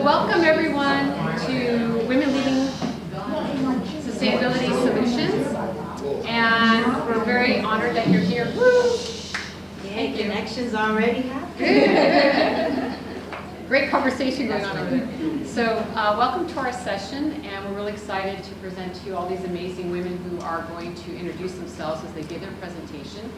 welcome everyone to Women Leading Sustainability Solutions, and we're very honored that you're here. Woo! Yeah, connections already happening. Great conversation going on over there. So welcome to our session, and we're really excited to present to you all these amazing women who are going to introduce themselves as they give their presentation.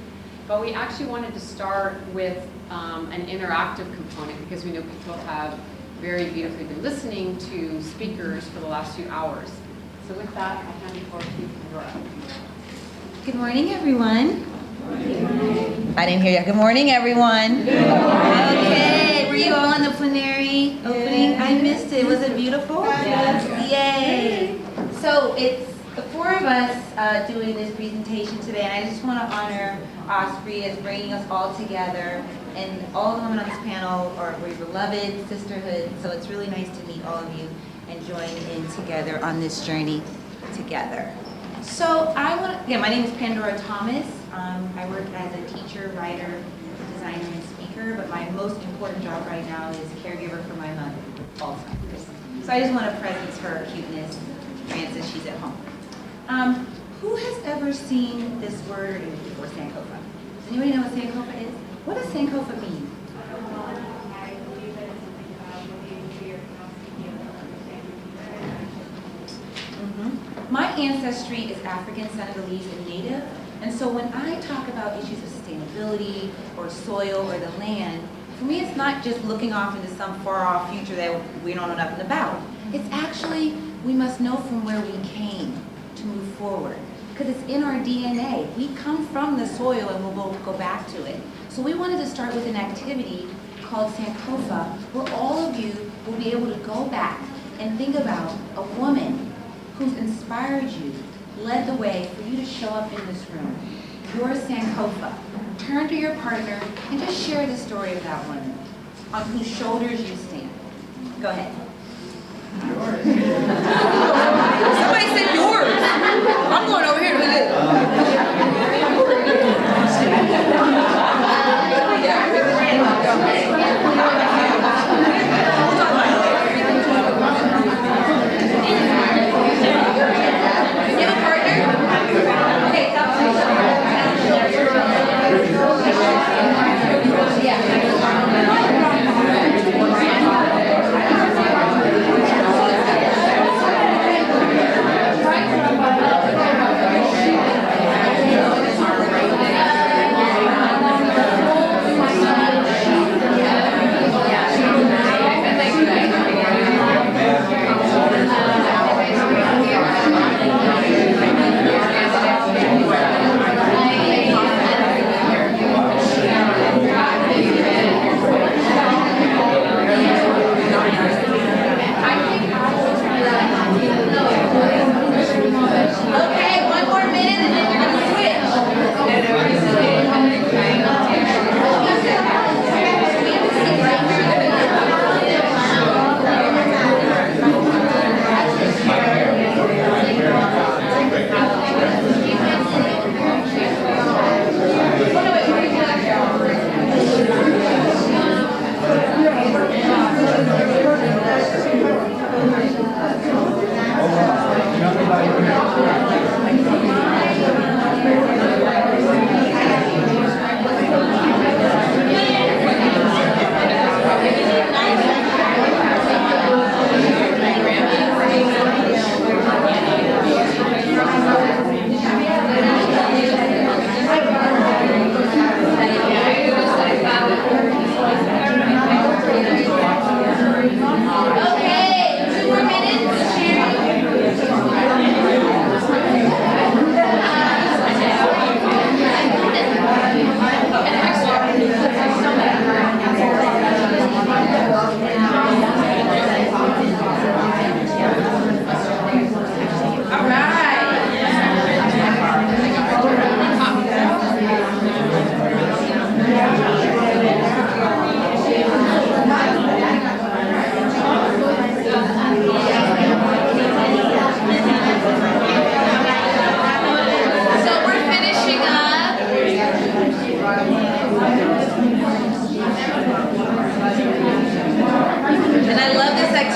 But we actually wanted to start with an interactive component because we know people have very beautifully been listening to speakers for the last few hours. So with that, I hand it over to Pandora. Good morning, everyone. I didn't hear you. Good morning, everyone. Okay, were you all in the plenary opening? I missed it. Was it beautiful? Yes. Yay. So it's the four of us doing this presentation today, and I just want to honor Osprey as bringing us all together. And all the women on this panel are very beloved sisterhood, so it's really nice to meet all of you and join in together on this journey together. So my name is Pandora Thomas. I work as a teacher, writer, designer, and speaker, but my most important job right now is caregiver for my mother, Alzheimer's. So I just want to presence her cuteness, Frances, she's at home. Who has ever seen this word before, Sankofa? Does anybody know what Sankofa is? What does Sankofa mean? My ancestry is African, Senegalese, and Native, and so when I talk about issues of sustainability or soil or the land, for me it's not just looking off into some far-off future that we don't know nothing about. It's actually, we must know from where we came to move forward, because it's in our DNA. We come from the soil and we'll go back to it. So we wanted to start with an activity called Sankofa, where all of you will be able to go back and think about a woman who's inspired you, led the way for you to show up in this room. Your Sankofa. Turn to your partner and just share the story of that woman on whose shoulders you stand. Go ahead. Yours. Somebody said yours. I'm going over here to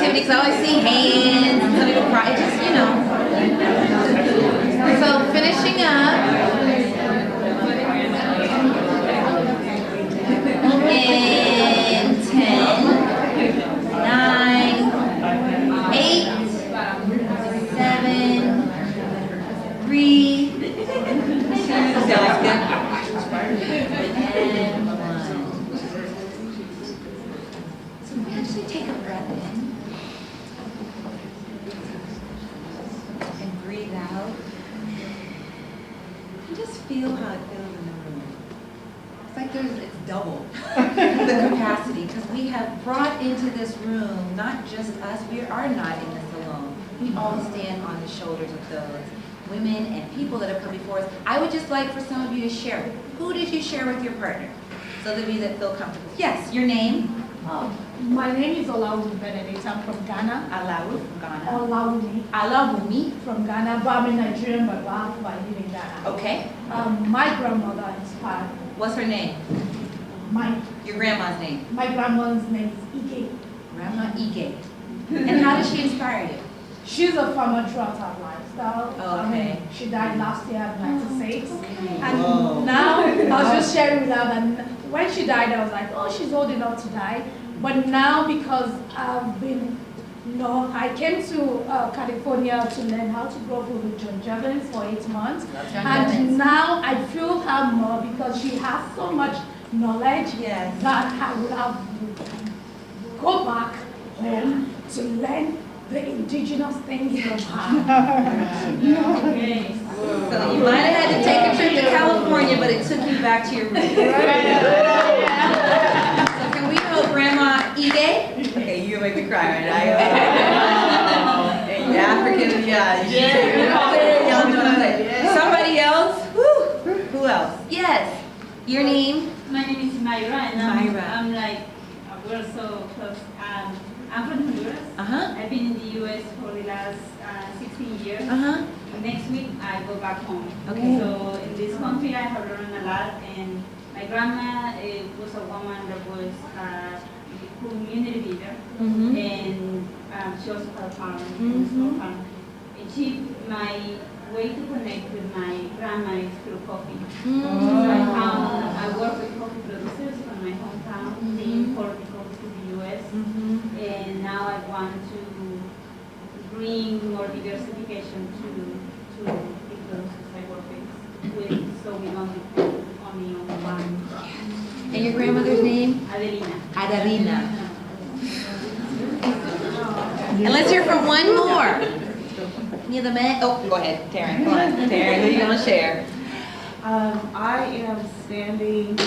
activity, because I always see hands, and some people cry, just, you know. So finishing up. In 10, 9, 8, 7, 3, 2, sounds good. And 1. So we actually take a breath in and breathe out. And just feel how it feels in the room. It's like it's double the capacity, because we have brought into this room not just us, we are not in this alone. We all stand on the shoulders of those women and people that have come before us. I would just like for some of you to share. Who did you share with your partner? So those of you that feel comfortable. Yes, your name? My name is Olawu Benedict. I'm from Ghana. Alawu from Ghana. Olawumi Alawumi. from Ghana, but I'm a Nigerian, but I live in Ghana. Okay. My grandmother inspired me. What's her name? Your grandma's name? My grandmother's name is Ige. Grandma Ige. And how did she inspire you? She's a farmer throughout her lifestyle. Okay. She died last year at 96. Okay. And now, I was just sharing with her that when she died, I was like, oh, she's old enough to die. But now, because I've been, I came to California to learn how to grow food with John Jevons for 8 months. And now I feel her more because she has so much knowledge that I would have go back home to learn the indigenous things from her. So you might have had to take a trip to California, but it took you back to your roots. So can we know Grandma Ige? Okay, you're gonna make me cry right now. Hey, African, yeah. You y'all know what I'm saying. Somebody else? Woo. Who else? Yes. Your name? My name is Myra, and Myra. I'm like, we're so close. I'm from Honduras. I've been in the U.S. for the last 16 years. Next week, I go back home. Okay. So in this country, I have learned a lot, and my grandma was a woman that was a community leader, and she also had a farm, and my way to connect with my grandma is through coffee. So I work with coffee producers from my hometown. They import the coffee to the U.S. And now I want to bring more diversification to the producers I work with, so we don't depend only on one. And your grandmother's name? Adelina. Adelina. And let's hear from one more. Any of the men? Oh, go ahead, Taryn. Come on, Taryn. Who do you want to share? I am standing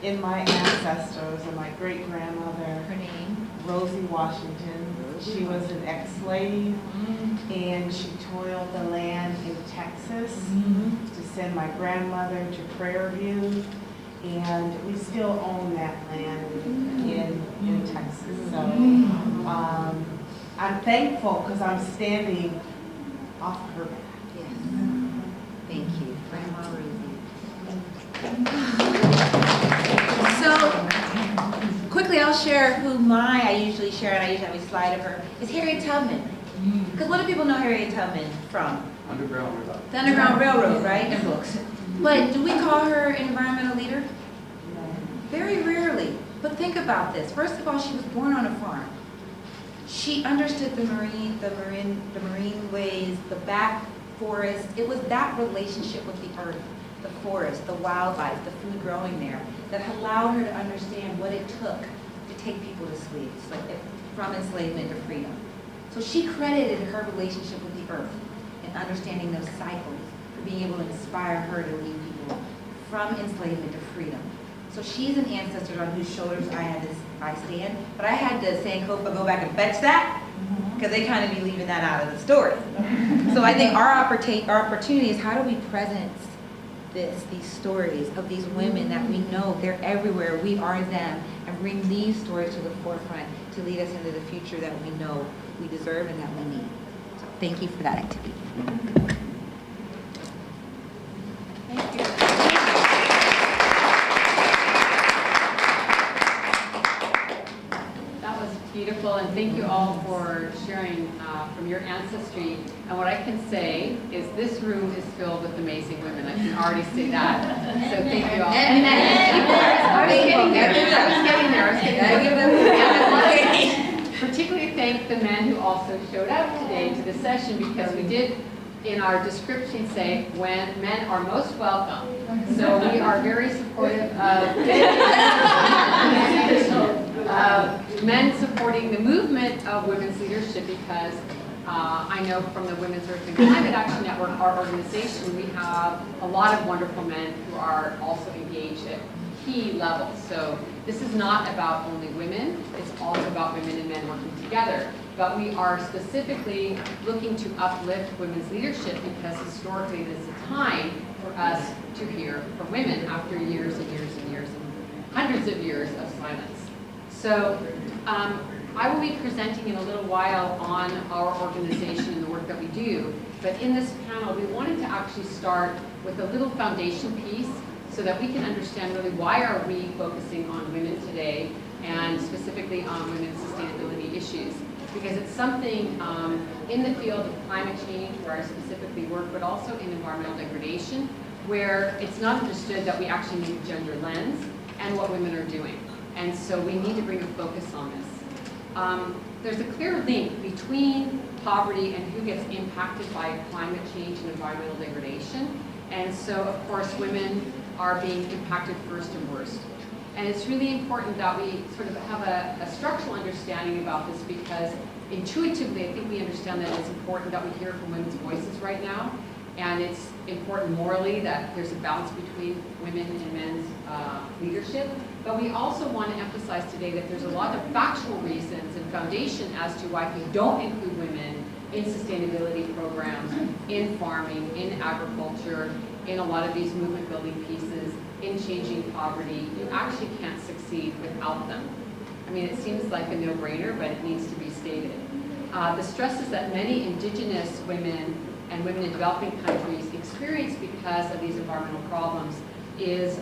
in my ancestors and my great-grandmother, Her name? Rosie Washington. She was an ex-slave, and she toiled the land in Texas to send my grandmother to Prairie View, and we still own that land in Texas. So I'm thankful because I'm standing off of her back. Yes. Thank you, Grandma Rosie. So, quickly I'll share who I usually share, and I usually have a slide of her, is Harriet Tubman. Because what do people know Harriet Tubman from? Underground Railroad. The Underground Railroad, right? And books. But do we call her an environmental leader? Very rarely. But think about this. First of all, she was born on a farm. She understood the marine ways, the back forest. It was that relationship with the earth, the forest, the wildlife, the food growing there, that allowed her to understand what it took to take people to sleep, like from enslavement to freedom. So she credited her relationship with the earth and understanding those cycles for being able to inspire her to lead people from enslavement to freedom. So she's an ancestor on whose shoulders I stand, but I had to Sankofa go back and fetch that because they kind of be leaving that out of the story. So I think our opportunity is, how do we present these stories of these women that we know they're everywhere, we are them, and bring these stories to the forefront to lead us into the future that we know we deserve and that we need. So thank you for that activity. Thank you. That was Beautiful, and thank you all for sharing from your ancestry. And what I can say is this room is filled with amazing women. I can already say that. So thank you all. And men. I was getting there. Particularly thank the men who also showed up today to the session, because we did in our description say when men are most welcome. So we are very supportive of men supporting the movement of women's leadership, because I know from the Women's Earth and Climate Action Network, our organization, we have a lot of wonderful men who are also engaged at key levels. So this is not about only women, it's also about women and men working together. But we are specifically looking to uplift women's leadership, because historically this is a time for us to hear from women after years and years and years and hundreds of years of silence. So I will be presenting in a little while on our organization and the work that we do. But in this panel, we wanted to actually start with a little foundation piece so that we can understand really why are we focusing on women today, and specifically on women's sustainability issues. Because it's something in the field of climate change where I specifically work, but also in environmental degradation, where it's not understood that we actually need a gender lens and what women are doing. And so we need to bring a focus on this. There's a clear link between poverty and who gets impacted by climate change and environmental degradation. And so, of course, women are being impacted first and worst. And it's really important that we sort of have a structural understanding about this, because intuitively I think we understand that it's important that we hear from women's voices right now. And it's important morally that there's a balance between women and men's leadership. But we also want to emphasize today that there's a lot of factual reasons and foundation as to why we don't include women in sustainability programs, in farming, in agriculture, in a lot of these movement building pieces, in changing poverty. You actually can't succeed without them. I mean, it seems like a no-brainer, but it needs to be stated. The stresses that many Indigenous women and women in developing countries experience because of these environmental problems is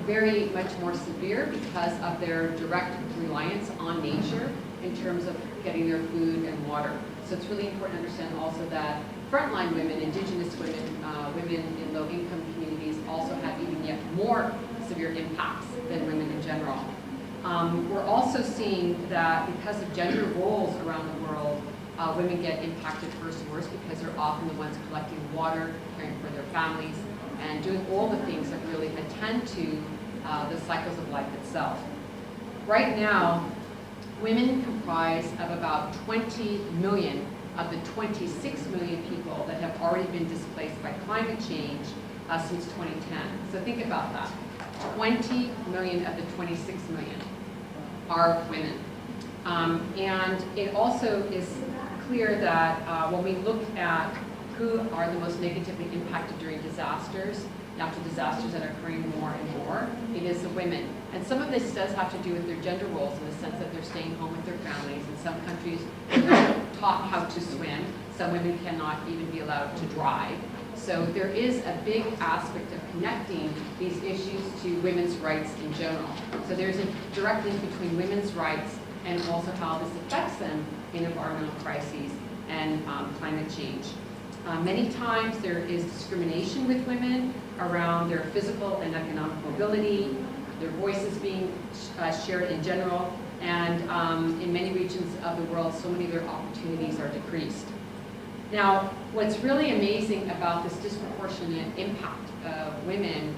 very much more severe because of their direct reliance on nature in terms of getting their food and water. So it's really important to understand also that frontline women, Indigenous women, women in low-income communities also have even yet more severe impacts than women in general. We're also seeing that because of gender roles around the world, women get impacted first and worst, because they're often the ones collecting water, caring for their families, and doing all the things that really attend to the cycles of life itself. Right now, women comprise of about 20 million of the 26 million people that have already been displaced by climate change since 2010. So think about that. 20 million of the 26 million are women. And it also is clear that when we look at who are the most negatively impacted during disasters, natural disasters that are occurring more and more, it is the women. And some of this does have to do with their gender roles, in the sense that they're staying home with their families. In some countries, they're not taught how to swim. Some women cannot even be allowed to drive. So there is a big aspect of connecting these issues to women's rights in general. So there's a direct link between women's rights and also how this affects them in environmental crises and climate change. Many times there is discrimination with women around their physical and economic mobility, their voices being shared in general, and in many regions of the world, so many of their opportunities are decreased. Now, what's really amazing about this disproportionate impact of women,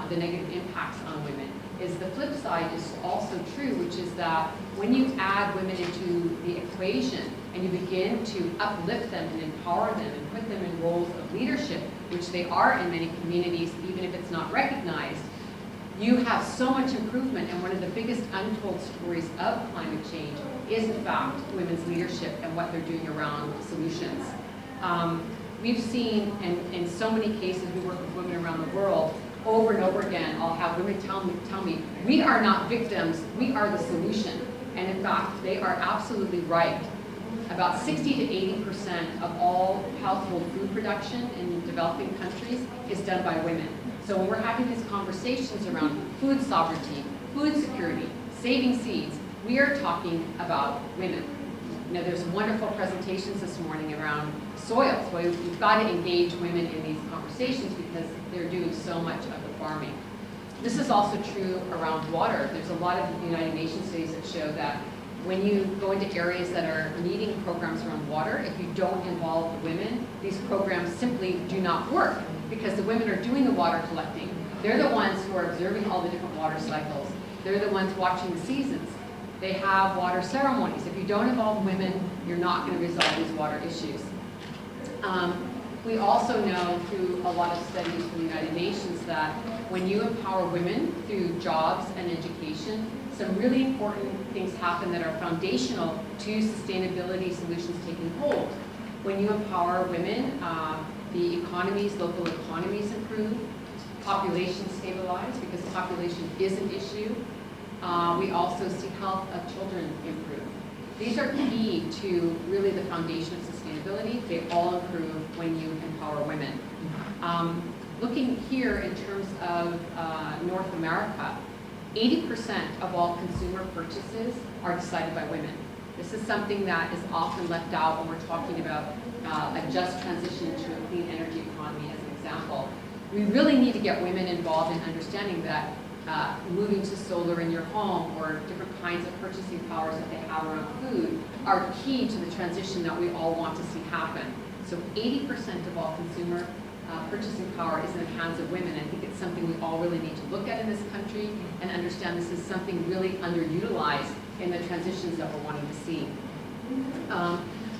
the negative impacts on women, is the flip side is also true, which is that when you add women into the equation and you begin to uplift them and empower them and put them in roles of leadership, which they are in many communities, even if it's not recognized, you have so much improvement. And one of the biggest untold stories of climate change is, in fact, women's leadership and what they're doing around solutions. We've seen, in so many cases, we work with women around the world, over and over again, I'll have women tell me, we are not victims, we are the solution. And in fact, they are absolutely right. About 60 to 80% of all household food production in developing countries is done by women. So when we're having these conversations around food sovereignty, food security, saving seeds, we are talking about women. Now, there's wonderful presentations this morning around soils. Well, we've got to engage women in these conversations because they're doing so much of the farming. This is also true around water. There's a lot of United Nations studies that show that when you go into areas that are needing programs around water, if you don't involve the women, these programs simply do not work because the women are doing the water collecting. They're the ones who are observing all the different water cycles. They're the ones watching the seasons. They have water ceremonies. If you don't involve women, you're not going to resolve these water issues. We also know through a lot of studies from the United Nations that when you empower women through jobs and education, some really important things happen that are foundational to sustainability solutions taking hold. When you empower women, the economies, local economies improve, population stabilize because population is an issue. We also see health of children improve. These are key to really the foundation of sustainability. They all improve when you empower women. Looking here in terms of North America, 80% of all consumer purchases are decided by women. This is something that is often left out when we're talking about a just transition to a clean energy economy as an example. We really need to get women involved in understanding that moving to solar in your home or different kinds of purchasing powers that they have around food are key to the transition that we all want to see happen. So 80% of all consumer purchasing power is in the hands of women. I think it's something we all really need to look at in this country and understand this is something really underutilized in the transitions that we're wanting to see.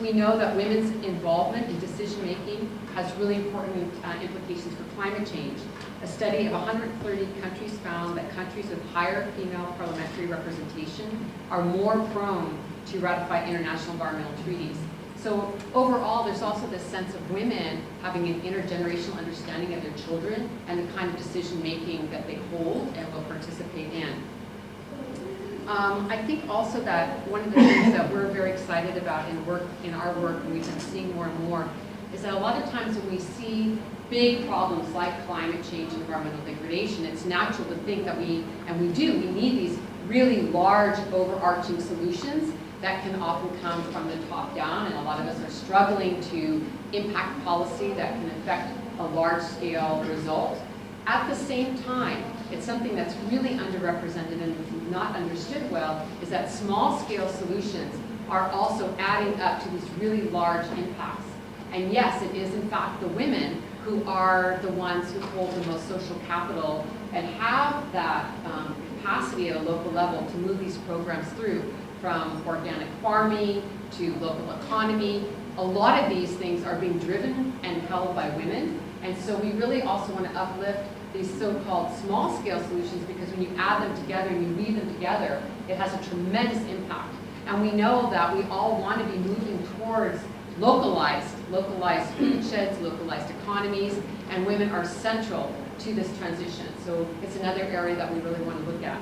We know that women's involvement in decision-making has really important implications for climate change. A study of 130 countries found that countries with higher female parliamentary representation are more prone to ratify international environmental treaties. So overall, there's also this sense of women having an intergenerational understanding of their children and the kind of decision-making that they hold and will participate in. I think also that one of the things that we're very excited about in our work, and we've been seeing more and more, is that a lot of times when we see big problems like climate change and environmental degradation, it's natural to think that we need these really large overarching solutions that can often come from the top down, and a lot of us are struggling to impact policy that can affect a large-scale result. At the same time, it's something that's really underrepresented and not understood well, is that small-scale solutions are also adding up to these really large impacts. And yes, it is in fact the women who are the ones who hold the most social capital and have that capacity at a local level to move these programs through, from organic farming to local economy. A lot of these things are being driven and held by women. And so we really also want to uplift these so-called small-scale solutions, because when you add them together and you weave them together, it has a tremendous impact. And we know that we all want to be moving towards localized food sheds, localized economies, and women are central to this transition. So it's another area that we really want to look at.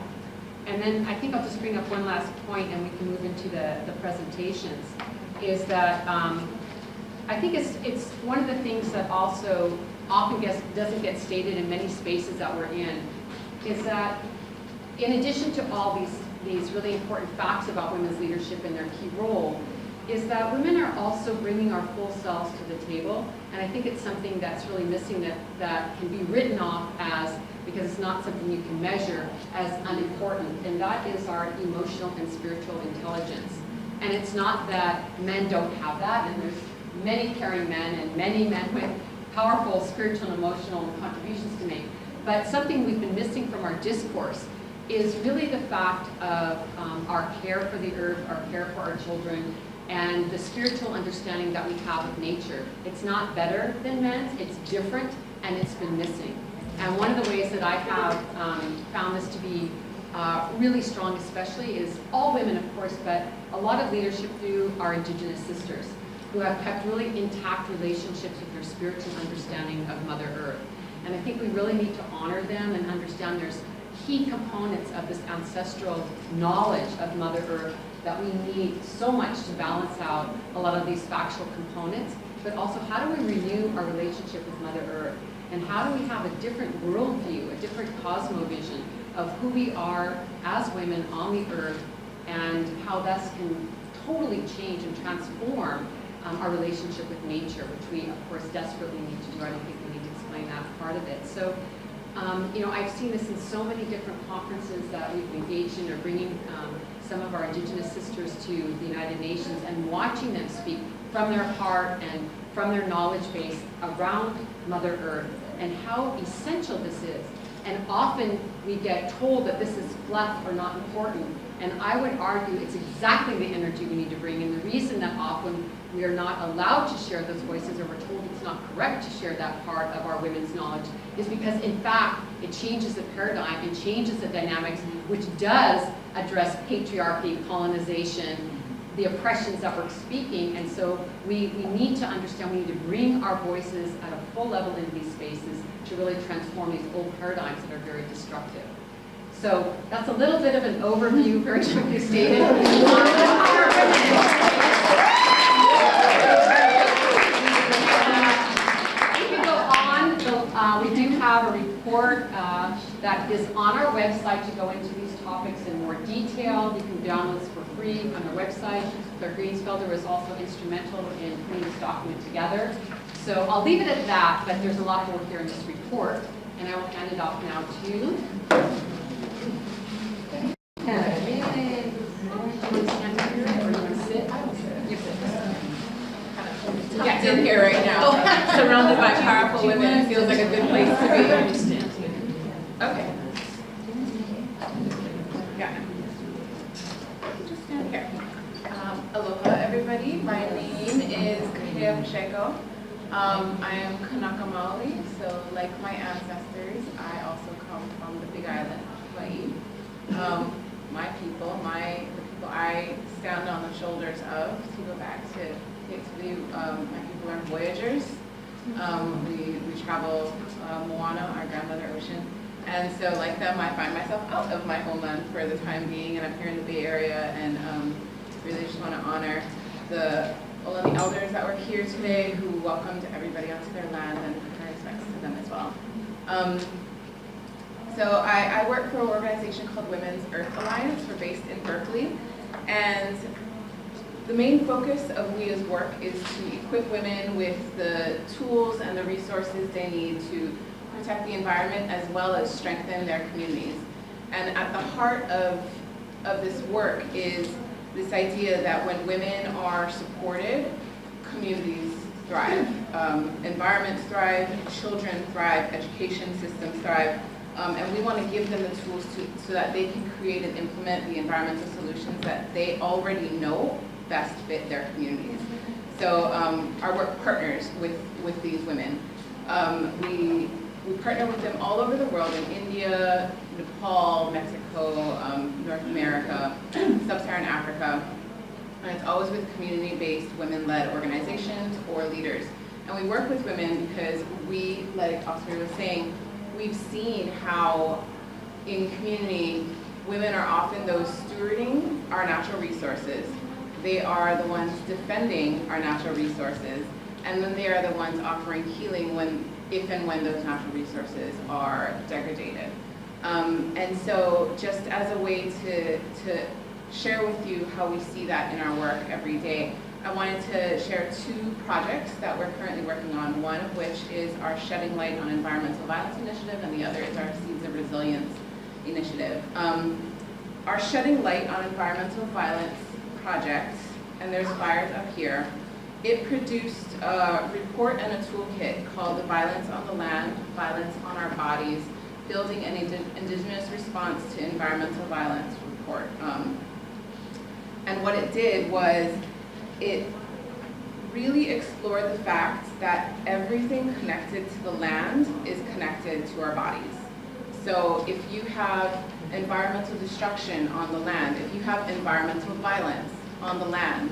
And then I think I'll just bring up one last point and we can move into the presentations, is that I think it's one of the things that also often doesn't get stated in many spaces that we're in, is that in addition to all these really important facts about women's leadership and their key role, is that women are also bringing our full selves to the table. And I think it's something that's really missing that can be written off as, because it's not something you can measure, as unimportant. And that is our emotional and spiritual intelligence. And it's not that men don't have that, and there's many caring men and many men with powerful spiritual and emotional contributions to make. But something we've been missing from our discourse is really the fact of our care for the earth, our care for our children, and the spiritual understanding that we have of nature. It's not better than men's, it's different, and it's been missing. And one of the ways that I have found this to be really strong especially is all women, of course, but a lot of leadership through our Indigenous sisters, who have kept really intact relationships with their spiritual understanding of Mother Earth. And I think we really need to honor them and understand there's key components of this ancestral knowledge of Mother Earth that we need so much to balance out a lot of these factual components, but also how do we renew our relationship with Mother Earth? And how do we have a different worldview, a different cosmovision of who we are as women on the earth, and how this can totally change and transform our relationship with nature, which we, of course, desperately need to do. I don't think we need to explain that part of it. So, you know, I've seen this in so many different conferences that we've engaged in, or bringing some of our Indigenous sisters to the United Nations and watching them speak from their heart and from their knowledge base around Mother Earth and how essential this is. And often we get told that this is fluff or not important. And I would argue it's exactly the energy we need to bring. And the reason that often we are not allowed to share those voices, or we're told it's not correct to share that part of our women's knowledge, is because in fact it changes the paradigm and changes the dynamics, which does address patriarchy, colonization, the oppressions that we're speaking. And so we need to understand, we need to bring our voices at a full level into these spaces to really transform these old paradigms that are very destructive. So that's a little bit of an overview, very quickly stated. We do have a report that is on our website to go into these topics in more detail. You can download this for free on our website. Claire Greensfelder was also instrumental in putting this document together. So I'll leave it at that, but there's a lot more here in this report, and I will hand it off now to Tucked in here right now, surrounded by powerful women. It feels like a good place to be. Okay. Got it. Just stand here. Aloha, everybody. My name is Kahea Pacheco. I am Kanaka Maoli, so like my ancestors, I also come from the Big Island, Hawaii. My people, the people I stand on the shoulders of, to go back to my people are voyagers. We travel Moana, our grandmother ocean, and so like them, I find myself out of my homeland for the time being, and I'm here in the Bay Area, and really just want to honor the Ohlone elders that were here today, who welcomed everybody onto their land, and my respects to them as well. So I work for an organization called Women's Earth Alliance. We're based in Berkeley, and the main focus of WEA's work is to equip women with the tools and the resources they need to protect the environment as well as strengthen their communities. And at the heart of this work is this idea that when women are supported, communities thrive, environments thrive, children thrive, education systems thrive, and we want to give them the tools so that they can create and implement the environmental solutions that they already know best fit their communities. So our work partners with these women. We partner with them all over the world, in India, Nepal, Mexico, North America, Sub-Saharan Africa. And it's always with community-based, women-led organizations or leaders. And we work with women because we, like Osprey was saying, we've seen how in community, women are often those stewarding our natural resources. They are the ones defending our natural resources, and then they are the ones offering healing if and when those natural resources are degraded. And so just as a way to share with you how we see that in our work every day, I wanted to share two projects that we're currently working on, one of which is our Shedding Light on Environmental Violence initiative, and the other is our Seeds of Resilience initiative. Our Shedding Light on Environmental Violence project, and there's flyers up here, it produced a report and a toolkit called the Violence on the Land, Violence on Our Bodies, Building an Indigenous Response to Environmental Violence report. And what it did was it really explored the fact that everything connected to the land is connected to our bodies. So if you have environmental destruction on the land, if you have environmental violence on the land,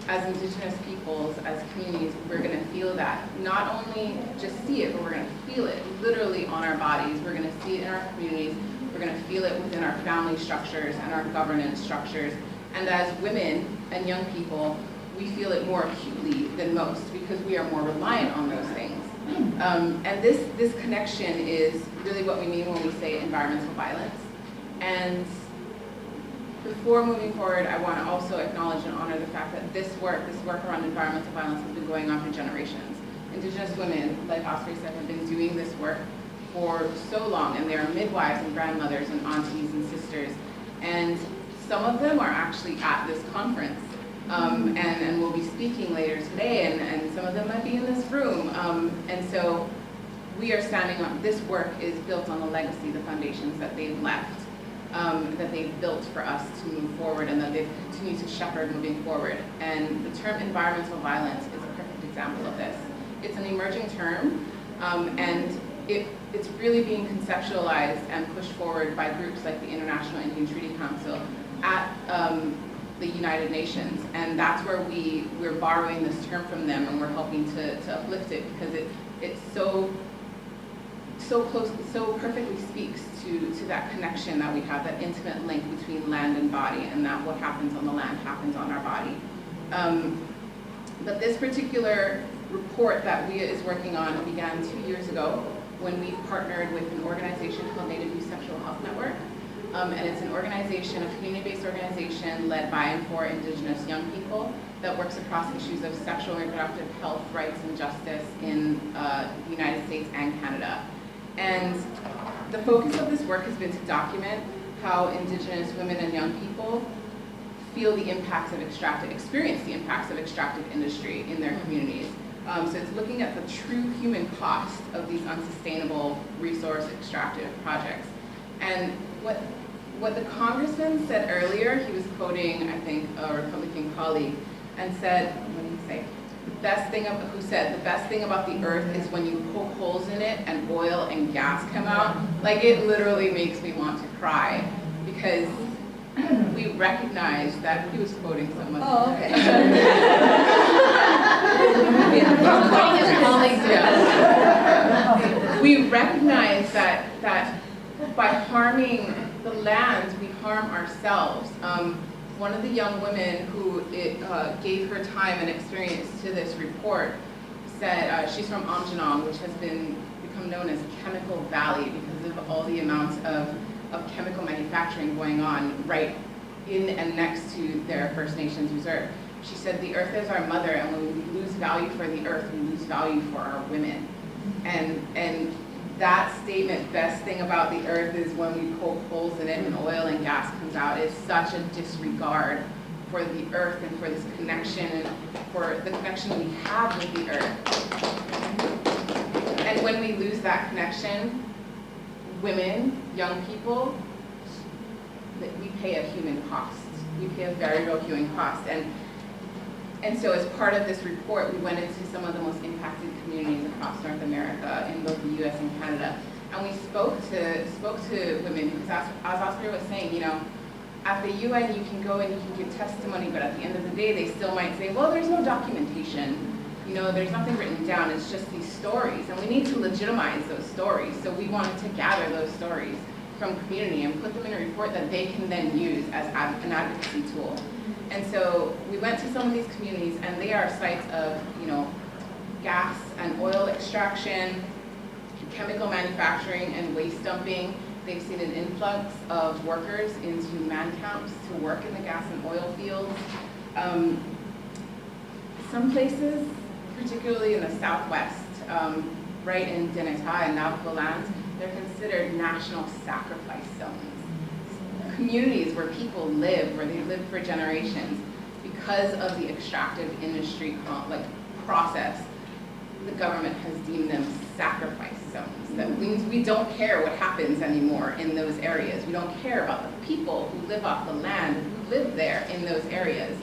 as Indigenous peoples, as communities, we're going to feel that. Not only just see it, but we're going to feel it literally on our bodies. We're going to see it in our communities. We're going to feel it within our family structures and our governance structures. And as women and young people, we feel it more acutely than most because we are more reliant on those things. And this connection is really what we mean when we say environmental violence. And before moving forward, I want to also acknowledge and honor the fact that this work around environmental violence has been going on for generations. Indigenous women, like Osprey said, have been doing this work for so long, and they are midwives and grandmothers and aunties and sisters. And some of them are actually at this conference, and will be speaking later today, and some of them might be in this room. And so we are standing on, this work is built on the legacy, the foundations that they've left, that they've built for us to move forward, and that they've continued to shepherd moving forward. And the term environmental violence is a perfect example of this. It's an emerging term, and it's really being conceptualized and pushed forward by groups like the International Indian Treaty Council at the United Nations. And that's where we're borrowing this term from them, and we're helping to uplift it, because it's so close, so perfectly speaks to that connection that we have, that intimate link between land and body, and that what happens on the land happens on our body. But this particular report that WEA is working on began 2 years ago when we partnered with an organization called Native Youth Sexual Health Network. And it's an organization, a community-based organization led by and for Indigenous young people that works across issues of sexual and reproductive health, rights, and justice in the United States and Canada. And the focus of this work has been to document how Indigenous women and young people feel the impacts of experience the impacts of extractive industry in their communities. So it's looking at the true human cost of these unsustainable resource extractive projects. And what the congressman said earlier, he was quoting, I think, a Republican colleague, and said, what did he say? The best thing about the earth is when you poke holes in it and oil and gas come out. Like, it literally makes me want to cry, because we recognize that, he was quoting someone. Oh, okay. We recognize that by harming the land, we harm ourselves. One of the young women who gave her time and experience to this report said, she's from Amjanong, which has become known as Chemical Valley because of all the amounts of chemical manufacturing going on right in and next to their First Nations reserve. She said, the earth is our mother, and when we lose value for the earth, we lose value for our women. And that statement, best thing about the earth is when we poke holes in it and oil and gas comes out, is such a disregard for the earth and for this connection and for the connection we have with the earth. And when we lose that connection, women, young people, we pay a human cost. We pay a very real human cost. And so as part of this report, we went into some of the most impacted communities across North America, in both the US and Canada. And we spoke to women, because as Osprey was saying, you know, at the UN you can go and you can give testimony, but at the end of the day they still might say, well, there's no documentation. You know, there's nothing written down, it's just these stories. And we need to legitimize those stories. So we wanted to gather those stories from community and put them in a report that they can then use as an advocacy tool. And so we went to some of these communities, and they are sites of, you know, gas and oil extraction, chemical manufacturing, and waste dumping. They've seen an influx of workers into man camps to work in the gas and oil fields. Some places, particularly in the Southwest, right in Deneta and Navajo lands, they're considered national sacrifice zones. Communities where people live, where they live for generations, because of the extractive industry process, the government has deemed them sacrifice zones. That means we don't care what happens anymore in those areas. We don't care about the people who live off the land, who live there in those areas.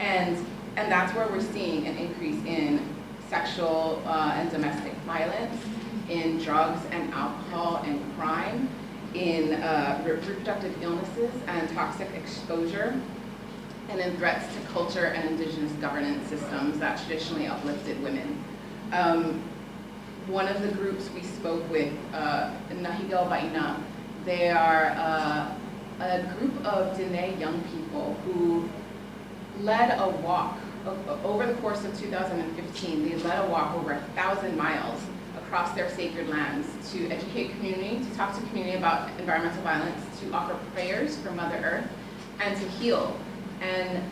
And that's where we're seeing an increase in sexual and domestic violence, in drugs and alcohol and crime, in reproductive illnesses and toxic exposure, and in threats to culture and Indigenous governance systems that traditionally uplifted women. One of the groups we spoke with, Nahigal Baina, they are a group of Diné young people who led a walk over the course of 2015. They led a walk over 1,000 miles across their sacred lands to educate community, to talk to community about environmental violence, to offer prayers for Mother Earth, and to heal. And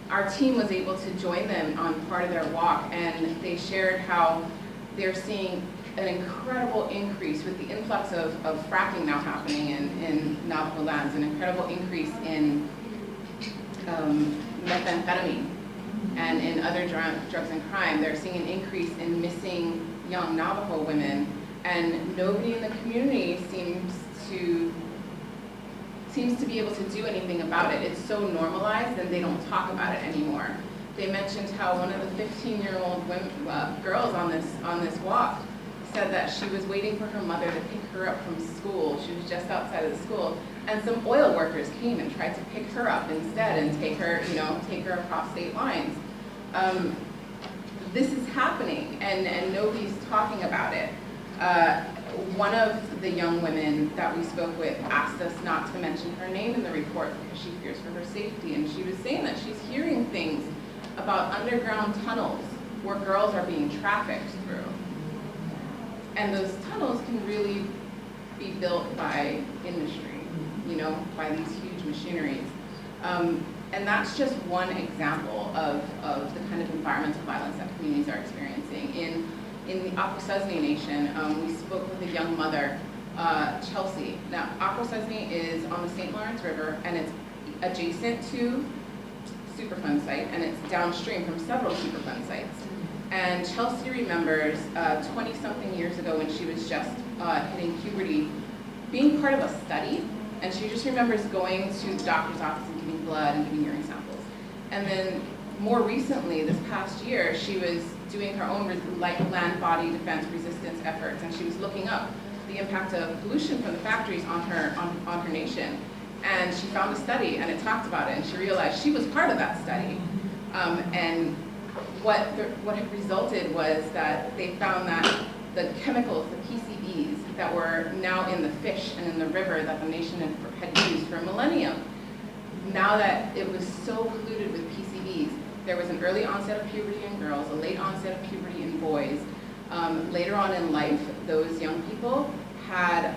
our team was able to join them on part of their walk, and they shared how they're seeing an incredible increase with the influx of fracking now happening in Navajo lands, an incredible increase in methamphetamine and in other drugs and crime. They're seeing an increase in missing young Navajo women, and nobody in the community seems to be able to do anything about it. It's so normalized and they don't talk about it anymore. They mentioned how one of the 15-year-old girls on this walk said that she was waiting for her mother to pick her up from school. She was just outside of the school, and some oil workers came and tried to pick her up instead and take her across state lines. This is happening, and nobody's talking about it. One of the young women that we spoke with asked us not to mention her name in the report because she fears for her safety, and she was saying that she's hearing things about underground tunnels where girls are being trafficked through. And those tunnels can really be built by industry, by these huge machineries. And that's just one example of the kind of environmental violence that communities are experiencing. In the Akwesasne Nation, we spoke with a young mother, Chelsea. Now, Akwesasne is on the St. Lawrence River, and it's adjacent to Superfund site, and it's downstream from several Superfund sites. And Chelsea remembers 20-something years ago when she was just hitting puberty, being part of a study, and she just remembers going to the doctor's office and giving blood and giving urine samples. And then more recently, this past year, she was doing her own land body defense resistance efforts, and she was looking up the impact of pollution from the factories on her nation. And she found a study, and it talked about it, and she realized she was part of that study. And what had resulted was that they found that the chemicals, the PCBs, that were now in the fish and in the river that the nation had used for a millennium, now that it was so polluted with PCBs, there was an early onset of puberty in girls, a late onset of puberty in boys. Later on in life, those young people had,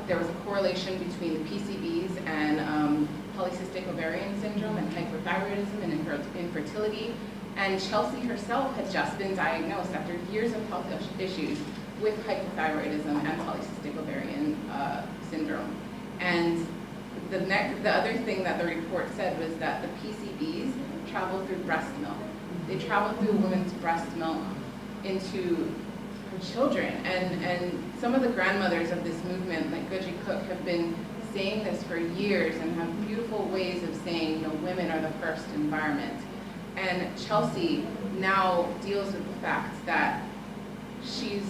there was a correlation between the PCBs and polycystic ovarian syndrome and hypothyroidism and infertility. And Chelsea herself had just been diagnosed after years of health issues with hypothyroidism and polycystic ovarian syndrome. And the other thing that the report said was that the PCBs travel through breast milk. They travel through a woman's breast milk into her children. And some of the grandmothers of this movement, like Guji Cook, have been saying this for years and have beautiful ways of saying, women are the first environment. And Chelsea now deals with the fact that she's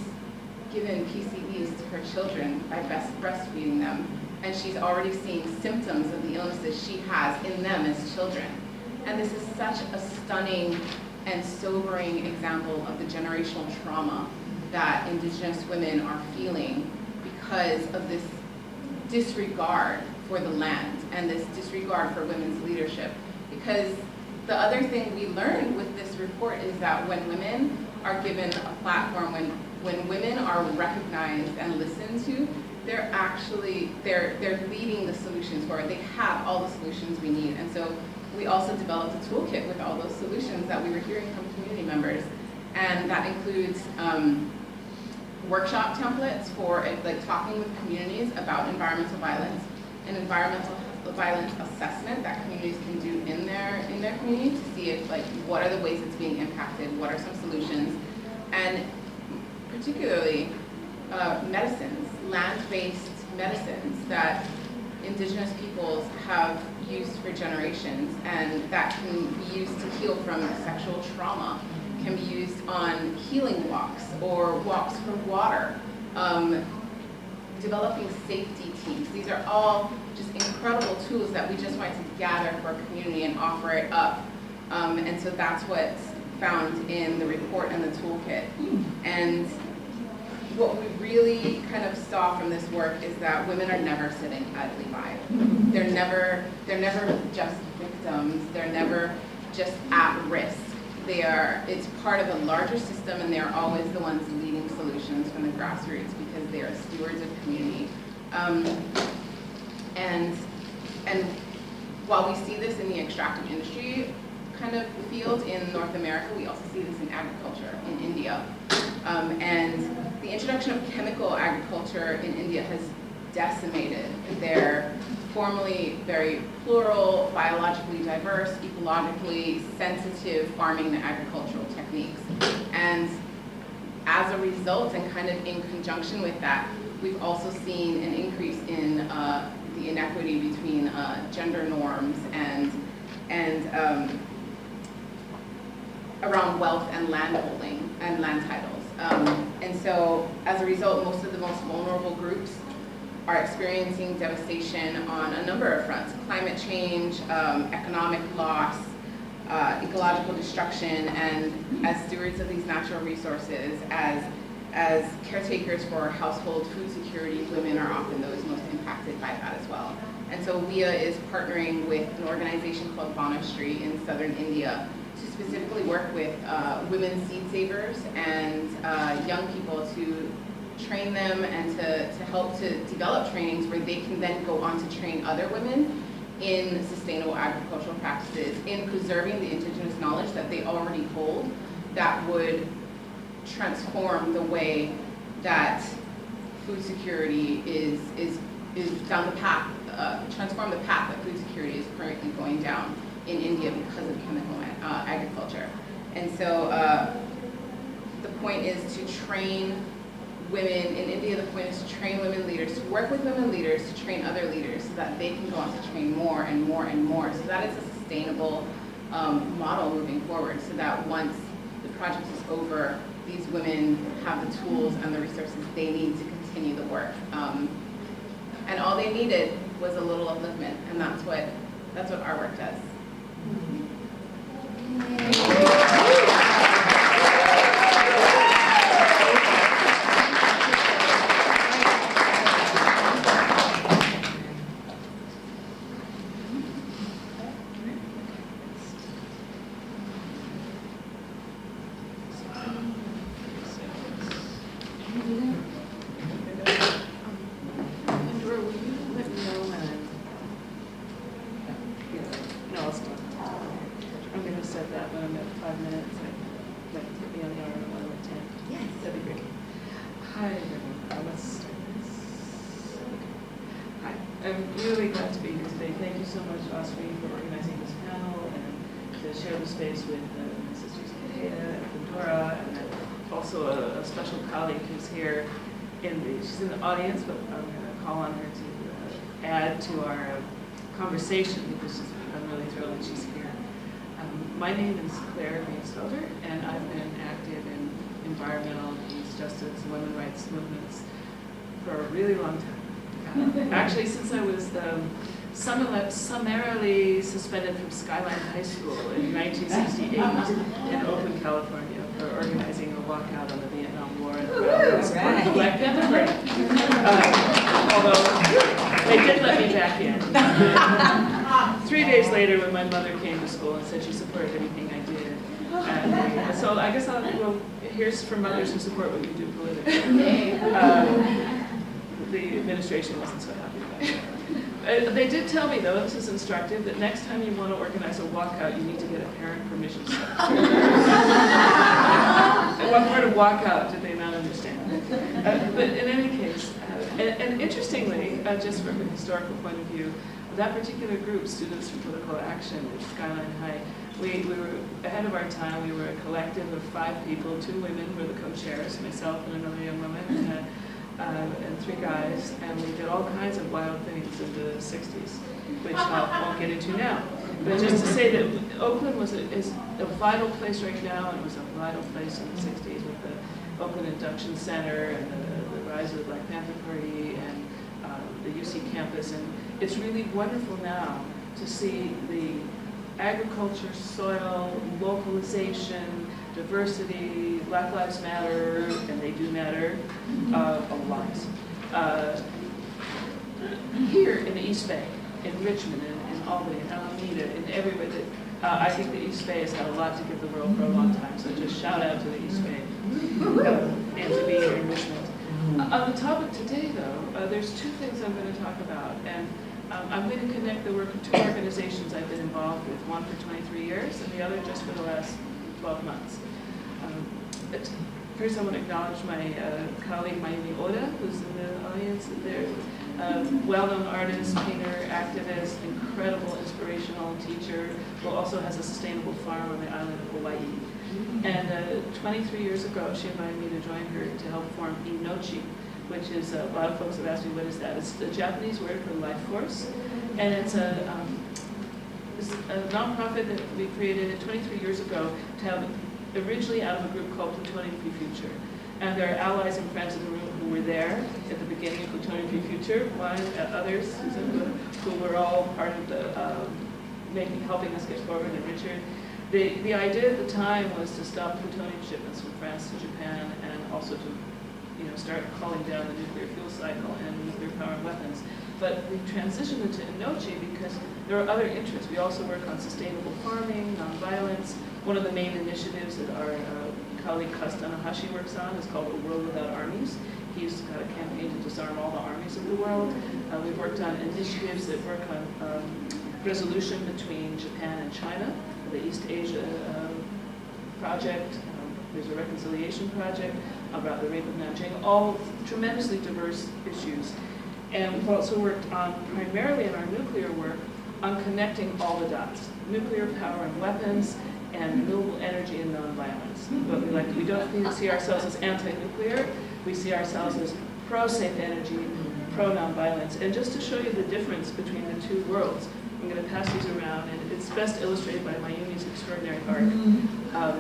given PCBs to her children by breastfeeding them, and she's already seeing symptoms of the illnesses she has in them as children. And this is such a stunning and sobering example of the generational trauma that Indigenous women are feeling because of this disregard for the land and this disregard for women's leadership. Because the other thing we learned with this report is that when women are given a platform, when women are recognized and listened to, they're leading the solutions forward. They have all the solutions we need. And so we also developed a toolkit with all those solutions that we were hearing from community members. And that includes workshop templates for talking with communities about environmental violence, and environmental violence assessment that communities can do in their community to see if what are the ways it's being impacted, what are some solutions, and particularly medicines, land-based medicines that Indigenous peoples have used for generations and that can be used to heal from sexual trauma, can be used on healing walks or walks for water, developing safety teams. These are all just incredible tools that we just wanted to gather for our community and offer it up. And so that's what's found in the report and the toolkit. And what we really kind of saw from this work is that women are never sitting idly by. They're never just victims. They're never just at risk. It's part of a larger system, and they're always the ones leading solutions from the grassroots because they are stewards of community. And while we see this in the extractive industry kind of field in North America, we also see this in agriculture in India. And the introduction of chemical agriculture in India has decimated their formerly very plural, biologically diverse, ecologically sensitive farming and agricultural techniques. And as a result, and kind of in conjunction with that, we've also seen an increase in the inequity between gender norms and around wealth and land holding and land titles. And so as a result, most of the most vulnerable groups are experiencing devastation on a number of fronts: climate change, economic loss, ecological destruction, and as stewards of these natural resources, as caretakers for household food security, women are often those most impacted by that as well. And so WEA is partnering with an organization called Bonastri in southern India to specifically work with women seed savers and young people to train them and to help to develop trainings where they can then go on to train other women in sustainable agricultural practices, in preserving the indigenous knowledge that they already hold that would transform the way that food security is down the path, transform the path that food security is currently going down in India because of chemical agriculture. And so the point is to train women in India. The point is to train women leaders, to work with women leaders, to train other leaders so that they can go on to train more and more and more. So that is a sustainable model moving forward, so that once the project is over, these women have the tools and the resources they need to continue the work. And all they needed was a little upliftment, and that's what our work does. I'm really glad to be here today. Thank you so much, Osprey, for organizing this panel and to share the space with my sisters Kahea and Pandora, and also a special colleague who's here. She's in the audience, but I'm going to call on her to add to our conversation because I'm really thrilled that she's here. My name is Greensfelder, and I've been active in environmental, peace, justice, and women's rights movements for a really long time. Actually, since I was summarily suspended from Skyline High School in 1968 in Oakland, California, for organizing a walkout on the Vietnam War and support the Black Panther Party. Although they did let me back in. 3 days later, when my mother came to school and said she supported everything I did, and so I guess here's for mothers who support what you do politically. The administration wasn't so happy about it. They did tell me, though, this is instructive, that next time you want to organize a walkout, you need to get a parent permission slip. What part of walkout did they not understand? But in any case, and interestingly, just from a historical point of view, that particular group, Students for Political Action at Skyline High, we were ahead of our time. We were a collective of 5 people. 2 women were the co-chairs, myself and another young woman. And 3 guys, and we did all kinds of wild things in the 60s, which I won't get into now. But just to say that Oakland is a vital place right now, and it was a vital place in the 60s with the Oakland Induction Center and the rise of the Black Panther Party and the UC campus. And it's really wonderful now to see the agriculture, soil, localization, diversity, Black Lives Matter, and they do matter a lot. Here in the East Bay, in Richmond, in Albany, in Alameda, in everywhere, I think the East Bay has had a lot to give the world for a long time, so just shout out to the East Bay and to be here in Richmond. On the topic today, though, there's 2 things I'm going to talk about, and I'm going to connect the work of two organizations I've been involved with, one for 23 years and the other just for the last 12 months. First, I want to acknowledge my colleague, Mayumi Oda, who's in the audience there. Well-known artist, painter, activist, incredible inspirational teacher, who also has a sustainable farm on the island of Hawaii. And 23 years ago, she invited me to join her to help form INOCHI, which is, a lot of folks have asked me, what is that? It's the Japanese word for life force. And it's a nonprofit that we created 23 years ago to have, originally out of a group called Plutonium Free Future. And there are allies and friends in the room who were there at the beginning of Plutonium Free Future, one and others who were all part of the helping us get forward, and Richard. The idea at the time was to stop plutonium shipments from France to Japan, and also to start calling down the nuclear fuel cycle and nuclear power and weapons. But we transitioned into INOCHI because there are other interests. We also work on sustainable farming, nonviolence. One of the main initiatives that our colleague Kaz Tanahashi works on is called A World Without Armies. He's got a campaign to disarm all the armies of the world. We've worked on initiatives that work on resolution between Japan and China, the East Asia project. There's a reconciliation project about the rape of Nanjing, all tremendously diverse issues. And we've also worked on, primarily in our nuclear work, on connecting all the dots. Nuclear power and weapons, and renewable energy and nonviolence. But we don't see ourselves as anti-nuclear, we see ourselves as pro-safe energy, pro-nonviolence. And just to show you the difference between the two worlds, I'm going to pass these around, and it's best illustrated by Mayumi's extraordinary art.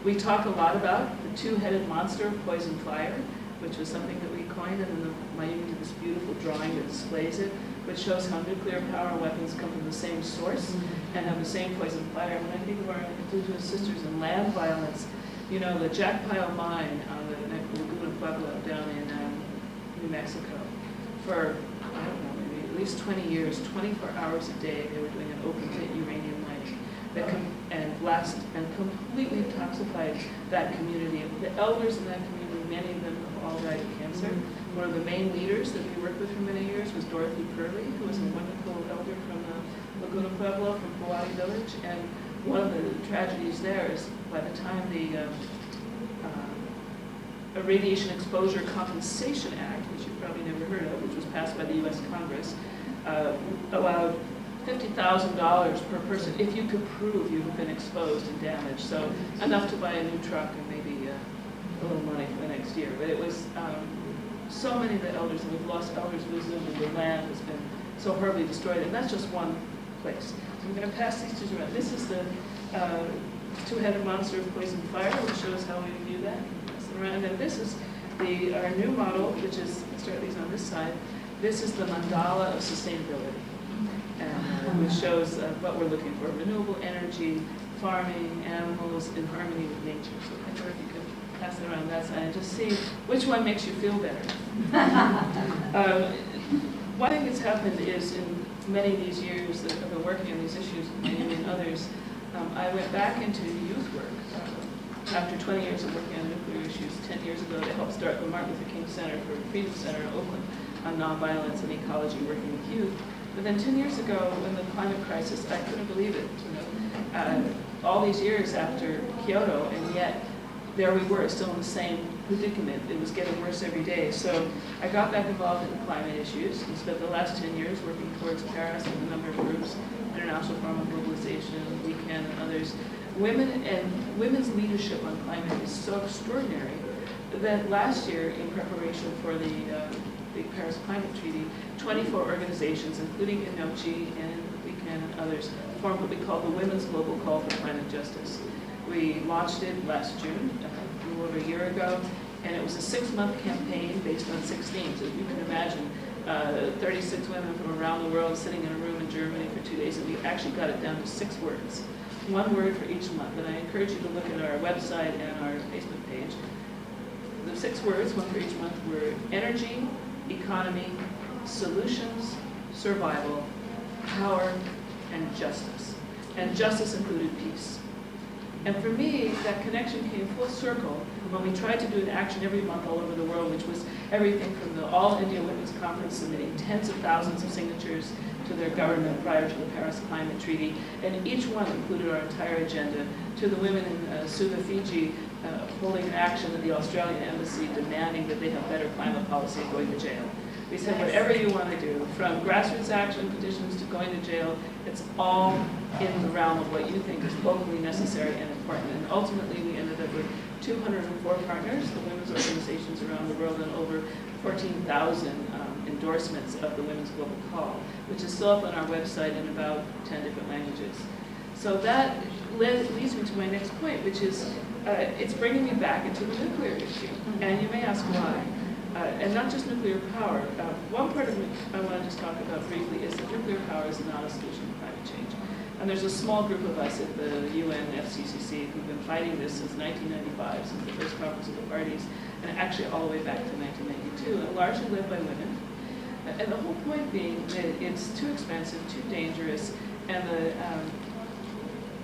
We talk a lot about the two-headed monster of poison fire, which was something that we coined, and then Mayumi did this beautiful drawing that displays it, which shows how nuclear power weapons come from the same source and have the same poison fire. When I think of our Indigenous sisters in land violence, the Jack Pile mine on the Laguna Pueblo down in New Mexico, for, I don't know, maybe at least 20 years, 24 hours a day, they were doing an open pit uranium mining that and completely toxified that community. The elders in that community, many of them have all died of cancer. One of the main leaders that we worked with for many years was Dorothy Purley, who was a wonderful elder from Laguna Pueblo, from Hawaii Village. And one of the tragedies there is by the time the Radiation Exposure Compensation Act, which you've probably never heard of, which was passed by the U.S. Congress, allowed $50,000 per person if you could prove you've been exposed and damaged. So enough to buy a new truck and maybe a little money for the next year. But it was so many of the elders, and we've lost elders' wisdom, and the land has been so horribly destroyed. And that's just one place. So I'm going to pass these two around. This is the two-headed monster of poison fire, which shows how we view that. And then this is our new model, which is, let's start these on this side. This is the mandala of sustainability, which shows what we're looking for: renewable energy, farming, animals in harmony with nature. So I wonder if you could pass it around that side and just see which one makes you feel better. One thing that's happened is in many of these years that I've been working on these issues, Mayumi and others, I went back into youth work after 20 years of working on nuclear issues 10 years ago to help start the Martin Luther King Center for Freedom Center in Oakland on nonviolence and ecology, working with youth. But then 10 years ago, when the climate crisis, I couldn't believe it. All these years after Kyoto, and yet there we were, still in the same predicament. It was getting worse every day. So I got back involved in climate issues and spent the last 10 years working towards Paris with a number of groups, International Forum on Globalization, WECAN, and others. Women's leadership on climate is so extraordinary that last year, in preparation for the Paris Climate Treaty, 24 organizations, including INOCHI and WECAN and others, formed what we call the Women's Global Call for Climate Justice. We launched it last June, a little over a year ago, and it was a 6-month campaign based on 6 themes. As you can imagine, 36 women from around the world sitting in a room in Germany for 2 days, and we actually got it down to 6 words. 1 word for each month, and I encourage you to look at our website and our Facebook page. The 6 words, 1 for each month, were energy, economy, solutions, survival, power, and justice. And justice included peace. And for me, that connection came full circle when we tried to do an action every month all over the world, which was everything from the All India Women's Conference submitting tens of thousands of signatures to their government prior to the Paris Climate Treaty, and each one included our entire agenda, to the women in Suva, Fiji, holding an action in the Australian embassy demanding that they have better climate policy and going to jail. We said, whatever you want to do, from grassroots action petitions to going to jail, it's all in the realm of what you think is locally necessary and important. And ultimately, we ended up with 204 partners, the women's organizations around the world, and over 14,000 endorsements of the Women's Global Call, which is still up on our website in about 10 different languages. So that leads me to my next point, which is it's bringing me back into the nuclear issue. And you may ask why. And not just nuclear power. One part of it I want to just talk about briefly is that nuclear power is not a solution to climate change. And there's a small group of us at the UN FCCC who've been fighting this since 1995, since the first conference of the parties, and actually all the way back to 1992, and largely led by women. And the whole point being that it's too expensive, too dangerous, and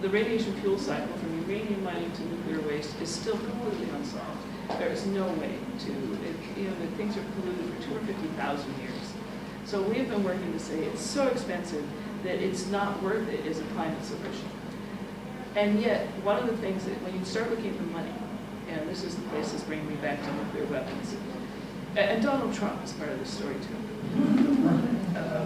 the radiation fuel cycle from uranium mining to nuclear waste is still completely unsolved. There is no way to, the things are polluted for 250,000 years. So we have been working to say it's so expensive that it's not worth it as a climate solution. And yet, one of the things that when you start looking at the money, and this is the place that's bringing me back to nuclear weapons, and Donald Trump is part of this story too.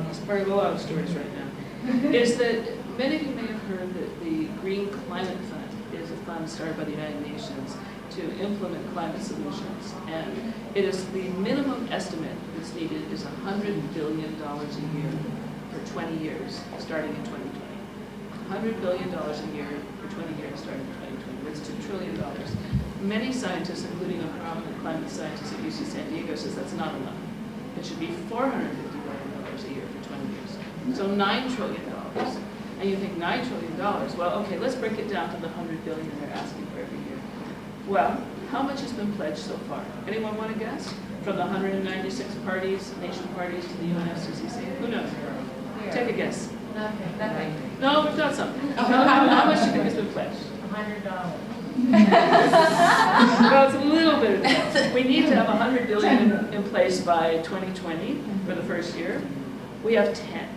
He's part of a lot of stories right now. Is that many of you may have heard that the Green Climate Fund is a fund started by the United Nations to implement climate solutions. And it is the minimum estimate that's needed is $100 billion a year for 20 years, starting in 2020. $100 billion a year for 20 years, starting in 2020. That's $2 trillion. Many scientists, including a prominent climate scientist at UC San Diego, says that's not enough. It should be $450 billion a year for 20 years. So $9 trillion. And you think $9 trillion, well, okay, let's break it down to the $100 billion they're asking for every year. Well, how much has been pledged so far? Anyone want to guess? From the 196 parties, nation parties to the UNFCCC? Who knows? Take a guess. Nothing. No, we've got something. How much do you think has been pledged? $100. Well, it's a little bit of that. We need to have $100 billion in place by 2020 for the first year. We have 10.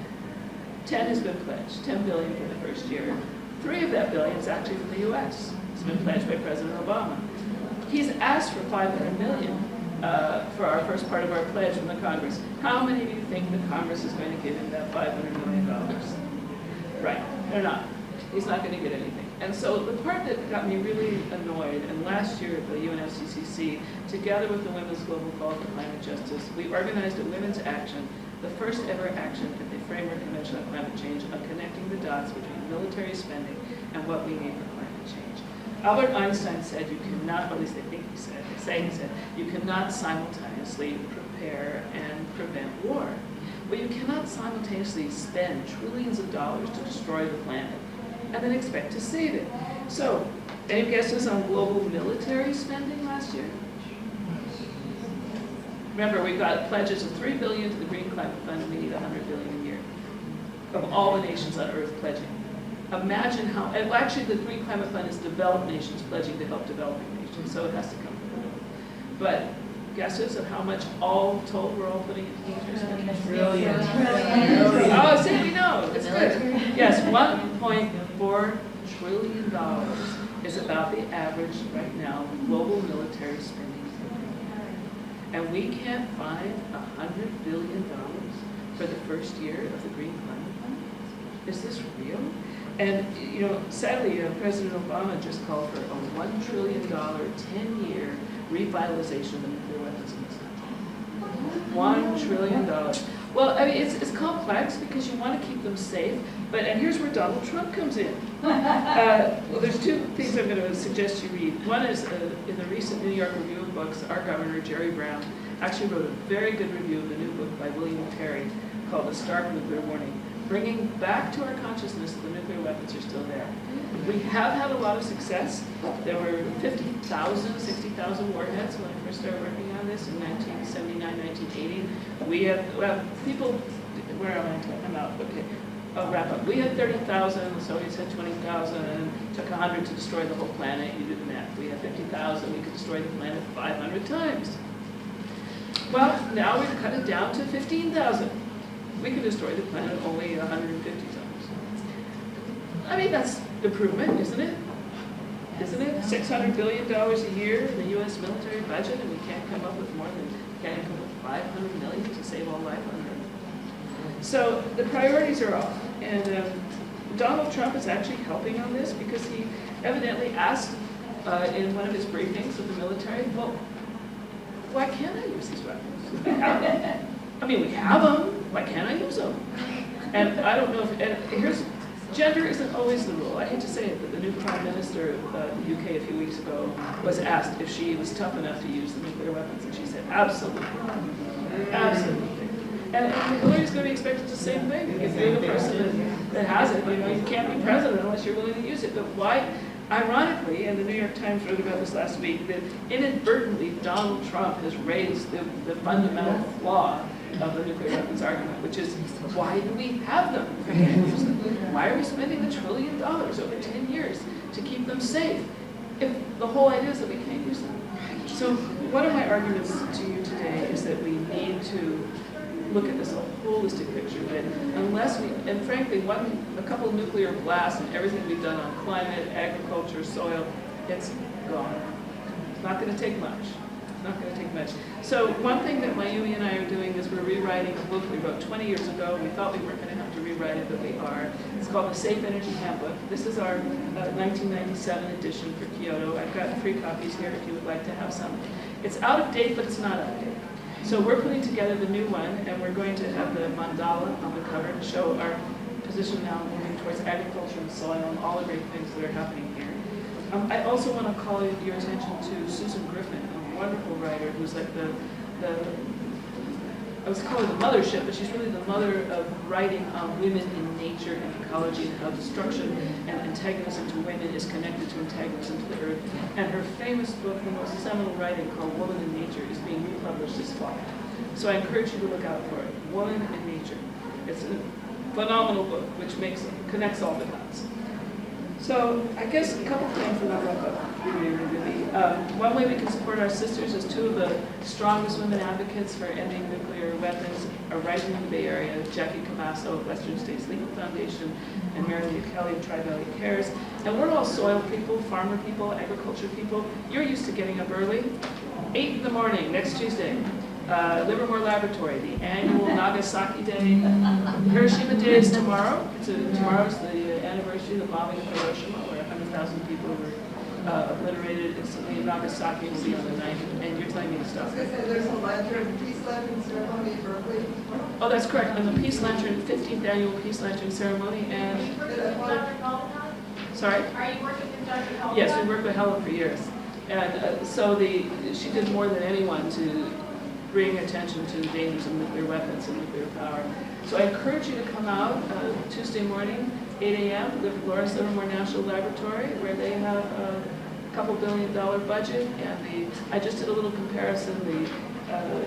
10 has been pledged, 10 billion for the first year. 3 of that billion is actually from the U.S. It's been pledged by President Obama. He's asked for 500 million for our first part of our pledge from the Congress. How many of you think the Congress is going to give him that $500 million? Right, they're not. He's not going to get anything. And so the part that got me really annoyed, and last year at the UNFCCC, together with the Women's Global Call for Climate Justice, we organized a women's action, the first ever action at the Framework Convention on Climate Change, on connecting the dots between military spending and what we need for climate change. Albert Einstein said you cannot, or at least I think he said, you cannot simultaneously prepare and prevent war. But you cannot simultaneously spend trillions of dollars to destroy the planet and then expect to save it. So, any guesses on global military spending last year? Remember, we've got pledges of $3 billion to the Green Climate Fund, and we need $100 billion a year of all the nations on Earth pledging. Imagine how, and actually the Green Climate Fund is developed nations pledging to help developing nations, so it has to come from the middle. But guesses of how much all told we're all putting into military spending? Trillion. Oh, see, we know, it's good. Yes, $1.4 trillion is about the average right now global military spending. And we can't find $100 billion for the first year of the Green Climate Fund? Is this real? And, sadly, President Obama just called for a $1 trillion, 10-year revitalization of the nuclear weapons in this country. $1 trillion. Well, I mean, it's complex because you want to keep them safe, and here's where Donald Trump comes in. Well, there's 2 things I'm going to suggest you read. One is in the recent New York Review of Books, our governor, Jerry Brown, actually wrote a very good review of the new book by William Terry called The Stark Nuclear Warning, bringing back to our consciousness that the nuclear weapons are still there. We have had a lot of success. There were 50,000, 60,000 warheads when I first started working on this in 1979, 1980. We have people, where am I? I'm out, okay. I'll wrap up. We had 30,000, the Soviets had 20,000, and it took 100 to destroy the whole planet. You do the math. We had 50,000, we could destroy the planet 500 times. Well, now we've cut it down to 15,000. We can destroy the planet only 150 times. I mean, that's improvement, isn't it? Isn't it? $600 billion a year in the U.S. military budget, and we can't come up with can't come up with 500 million to save all life on Earth. So the priorities are off, and Donald Trump is actually helping on this because he evidently asked in one of his briefings with the military, well, why can't I use these weapons? We have them. I mean, we have them. Why can't I use them? And I don't know if, gender isn't always the rule. I hate to say it, but the new Prime Minister of the UK a few weeks ago was asked if she was tough enough to use the nuclear weapons, and she said, absolutely. Absolutely. And Hillary's going to be expected the same thing. If you're the person that has it, you can't be president unless you're willing to use it. But why? Ironically, and the New York Times wrote about this last week, that inadvertently Donald Trump has raised the fundamental flaw of the nuclear weapons argument, which is, why do we have them if we can't use them? Why are we spending $1 trillion over 10 years to keep them safe if the whole idea is that we can't use them? So one of my arguments to you today is that we need to look at this holistic picture, that unless we, and frankly, a couple of nuclear blasts and everything we've done on climate, agriculture, soil, it's gone. It's not going to take much. It's not going to take much. So one thing that Mayumi and I are doing is we're rewriting a book we wrote 20 years ago. We thought we weren't going to have to rewrite it, but we are. It's called The Safe Energy Handbook. This is our 1997 edition for Kyoto. I've got 3 copies here if you would like to have some. It's out of date, but it's not out of date. So we're putting together the new one, and we're going to have the mandala on the cover to show our position now moving towards agriculture and soil and all the great things that are happening here. I also want to call your attention to Susan Griffin, a wonderful writer who's like I was calling the mothership, but she's really the mother of writing on women in nature and ecology and how destruction and antagonism to women is connected to antagonism to the earth. And her famous book, the most seminal writing called Woman in Nature, is being republished this fall. So I encourage you to look out for it. Woman in Nature. It's a phenomenal book which connects all the dots. So I guess a couple things that I'll wrap up really. One way we can support our sisters is 2 of the strongest women advocates for ending nuclear weapons are right in the Bay Area, Jackie Camasso of Western States Legal Foundation and Mary Lee Kelly of Tri-Valley Cares. And we're all soil people, farmer people, agriculture people. You're used to getting up early. 8 in the morning, next Tuesday. Livermore Laboratory, the annual Nagasaki Day. Hiroshima Day is tomorrow. Tomorrow's the anniversary of the bombing of Hiroshima, where 100,000 people were obliterated instantly. In Nagasaki will be on the 9th, and you're telling me to stop. There's a lantern, Peace Lantern ceremony in Berkeley. Oh, that's correct. And the Peace Lantern, 15th annual Peace Lantern ceremony, and sorry. Are you working with Dr. Hella? Yes, we worked with Hella for years, and so she did more than anyone to bring attention to the dangers of nuclear weapons and nuclear power. So I encourage you to come out Tuesday morning, 8 a.m., the Lawrence Livermore National Laboratory, where they have a couple $2 billion budget. And I just did a little comparison. The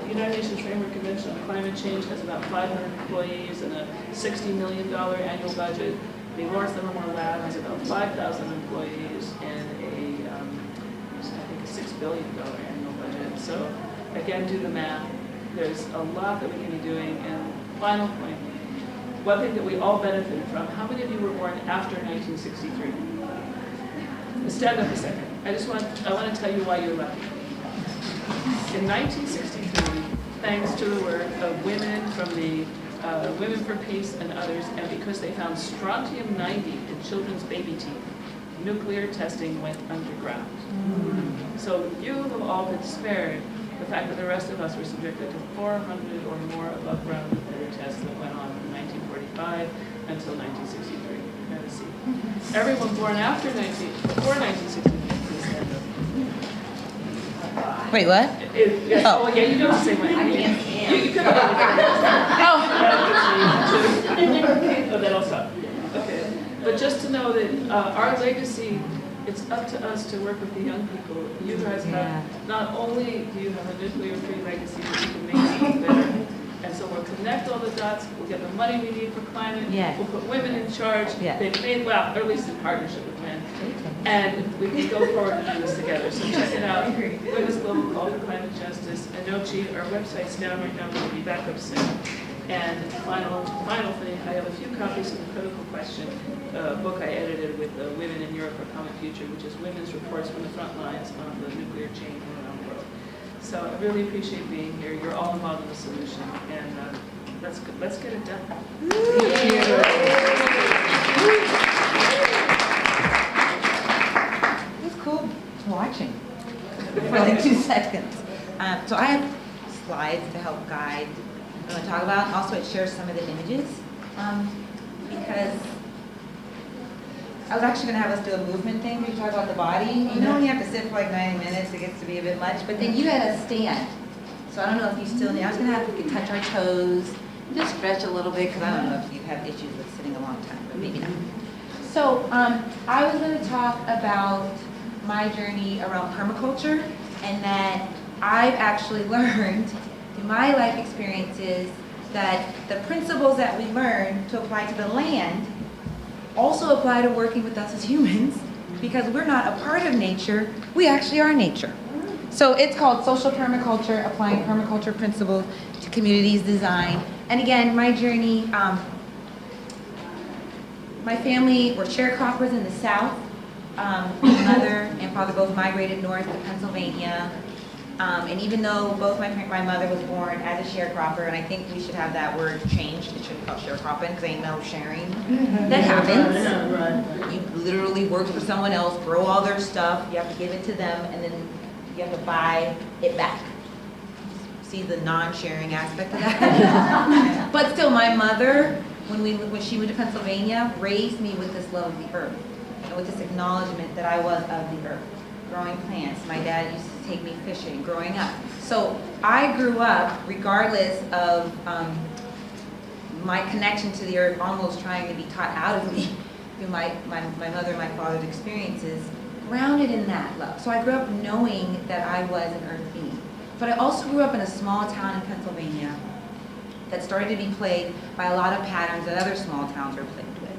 United Nations Framework Convention on Climate Change has about 500 employees and a $60 million annual budget. The Lawrence Livermore Lab has about 5,000 employees and I think a $6 billion annual budget. So again, do the math. There's a lot that we can be doing. And final point, one thing that we all benefited from, how many of you were born after 1963? Stand up a second. I want to tell you why you're lucky. In 1963, thanks to the work of women from the Women for Peace and others, and because they found strontium-90 in children's baby teeth, nuclear testing went underground. So you have all been spared the fact that the rest of us were subjected to 400 or more above-ground nuclear tests that went on from 1945 until 1963. Have a seat. Everyone born before 1963, please stand up. Wait, what? Oh, yeah, you do the same way. You could have Oh, that'll stop. Okay. But just to know that our legacy, it's up to us to work with the young people. You guys have, not only do you have a nuclear-free legacy, but you can make things better. And so we'll connect all the dots, we'll get the money we need for climate, we'll put women in charge, they've made, well, or at least in partnership with men. And we can go forward and do this together. So check it out, Women's Global Call for Climate Justice, INOCHI, our website's down right now, we'll be back up soon. And final thing, I have a few copies of the Critical Question book I edited with Women in Europe for a Common Future, which is women's reports from the front lines on the nuclear chain around the world. So I really appreciate being here. You're all involved in the solution, and let's get it done. Thank you. It was cool watching for like 2 seconds. So I have slides to help guide what I want to talk about. Also, it shares some of the images because I was actually going to have us do a movement thing where you talk about the body. You know when you have to sit for like 90 minutes, it gets to be a bit much. But then you had a stand. So I don't know if you still need, I was going to have you touch our toes, just stretch a little bit because I don't know if you have issues with sitting a long time, but maybe not. So I was going to talk about my journey around permaculture and that I've actually learned through my life experiences that the principles that we learn to apply to the land also apply to working with us as humans because we're not a part of nature, we actually are nature. So it's called social permaculture, applying permaculture principles to communities design. And again, my journey, my family were sharecroppers in the South. My mother and father both migrated north to Pennsylvania. And even though both my mother was born as a sharecropper, and I think we should have that word changed, it should be called sharecropping because ain't no sharing. That happens. You literally work for someone else, grow all their stuff, you have to give it to them, and then you have to buy it back. See the non-sharing aspect of that? But still, my mother, when she went to Pennsylvania, raised me with this love of the earth and with this acknowledgement that I was of the earth. Growing plants. My dad used to take me fishing growing up. So I grew up, regardless of my connection to the earth, almost trying to be taught out of me through my mother and my father's experiences, grounded in that love. So I grew up knowing that I was an earth being. But I also grew up in a small town in Pennsylvania that started to be plagued by a lot of patterns that other small towns are plagued with.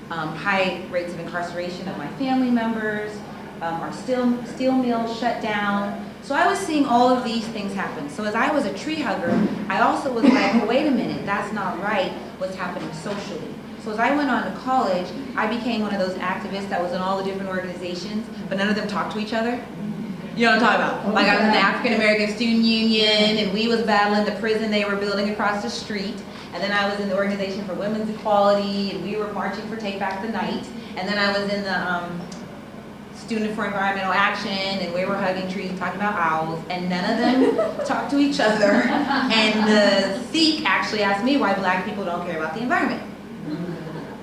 High rates of incarceration of my family members, our steel mills shut down. So I was seeing all of these things happen. So as I was a tree hugger, I also was like, well, wait a minute, that's not right, what's happening socially. So as I went on to college, I became one of those activists that was in all the different organizations, but none of them talked to each other. You know what I'm talking about? Like I was in the African American Student Union, and we was battling the prison they were building across the street. And then I was in the Organization for Women's Equality, and we were marching for Take Back the Night. And then I was in the Student for Environmental Action, and we were hugging trees and talking about owls, and none of them talked to each other. And the Sikh actually asked me why black people don't care about the environment.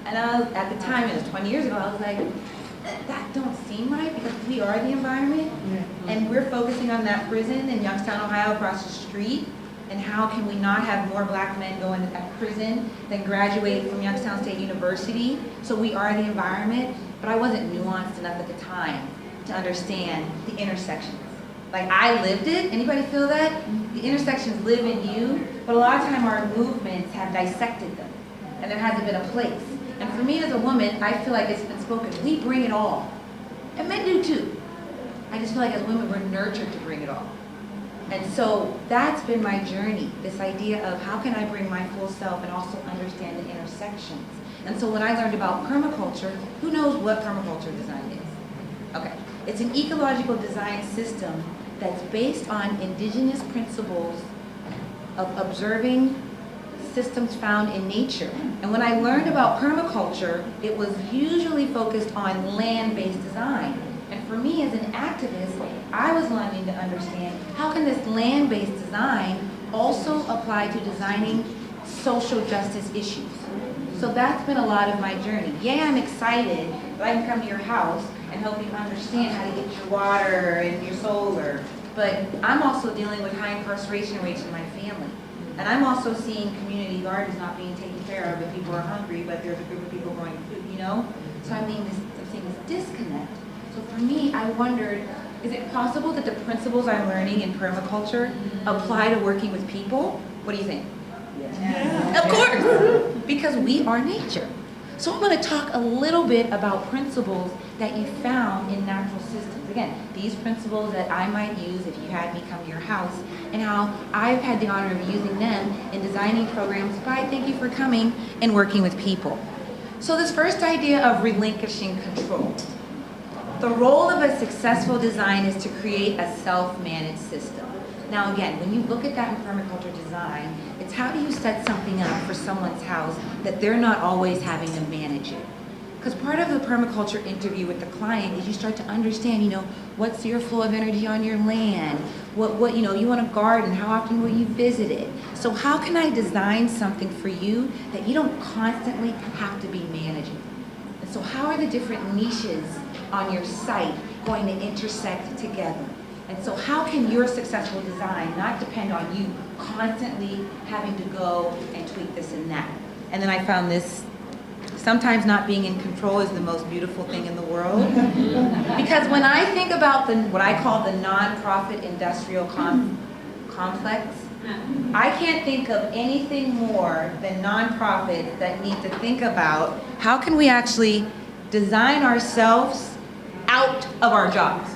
And at the time, it was 20 years ago, I was like, that don't seem right because we are the environment, and we're focusing on that prison in Youngstown, Ohio across the street, and how can we not have more black men go into that prison than graduate from Youngstown State University? So we are the environment, but I wasn't nuanced enough at the time to understand the intersections. Like I lived it, anybody feel that? The intersections live in you, but a lot of time our movements have dissected them, and there hasn't been a place. And for me as a woman, I feel like it's been spoken, we bring it all. And men do too. I just feel like as women, we're nurtured to bring it all. And so that's been my journey, this idea of how can I bring my full self and also understand the intersections. And so when I learned about permaculture, who knows what permaculture design is? Okay, it's an ecological design system that's based on indigenous principles of observing systems found in nature. And when I learned about permaculture, it was usually focused on land-based design. And for me as an activist, I was learning to understand how can this land-based design also apply to designing social justice issues. So that's been a lot of my journey. Yeah, I'm excited that I can come to your house and help you understand how to get your water and your solar. But I'm also dealing with high incarceration rates in my family. And I'm also seeing community gardens not being taken care of if people are hungry, but there's a group of people growing food, you know? So I'm seeing this disconnect. So for me, I wondered, is it possible that the principles I'm learning in permaculture apply to working with people? What do you think? Yeah. Of course, because we are nature. So I'm going to talk a little bit about principles that you found in natural systems. Again, these principles that I might use if you had me come to your house, and how I've had the honor of using them in designing programs by thank you for coming and working with people. So this first idea of relinquishing control. The role of a successful design is to create a self-managed system. Now again, when you look at that in permaculture design, it's how do you set something up for someone's house that they're not always having to manage it. Because part of the permaculture interview with the client is you start to understand, you know, what's your flow of energy on your land? What you know, you want a garden, how often will you visit it? So how can I design something for you that you don't constantly have to be managing? And so how are the different niches on your site going to intersect together? And so how can your successful design not depend on you constantly having to go and tweak this and that? And then I found this, sometimes not being in control is the most beautiful thing in the world. Because when I think about what I call the nonprofit industrial complex, I can't think of anything more than nonprofits that need to think about how can we actually design ourselves out of our jobs.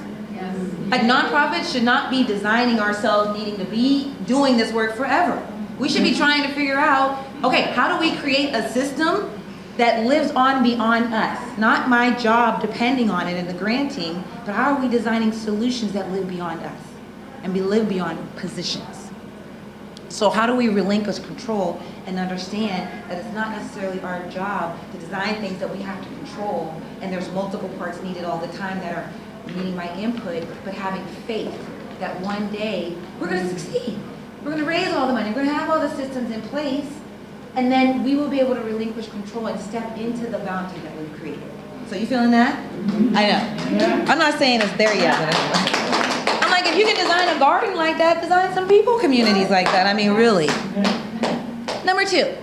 Like nonprofits should not be designing ourselves needing to be doing this work forever. We should be trying to figure out, okay, how do we create a system that lives on beyond us? Not my job depending on it in the granting, but how are we designing solutions that live beyond us and live beyond positions? So how do we relinquish control and understand that it's not necessarily our job to design things that we have to control, and there's multiple parts needed all the time that are needing my input, but having faith that one day we're going to succeed. We're going to raise all the money. We're going to have all the systems in place, and then we will be able to relinquish control and step into the bounty that we've created. So you feeling that? I know. I'm not saying it's there yet, but I'm like, if you can design a garden like that, design some people communities like that. I mean, really. Number 2,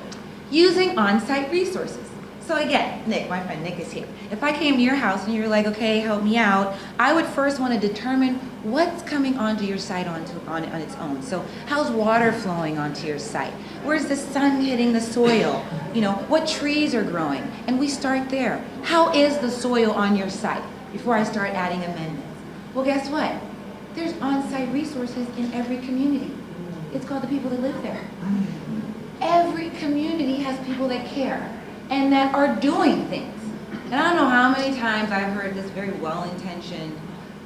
using on-site resources. So again, Nick, my friend Nick is here. If I came to your house and you were like, okay, help me out, I would first want to determine what's coming onto your site on its own. So how's water flowing onto your site? Where's the sun hitting the soil? You know, what trees are growing? And we start there. How is the soil on your site before I start adding amendments? Well, guess what? There's on-site resources in every community. It's called the people that live there. Every community has people that care and that are doing things. And I don't know how many times I've heard this very well-intentioned,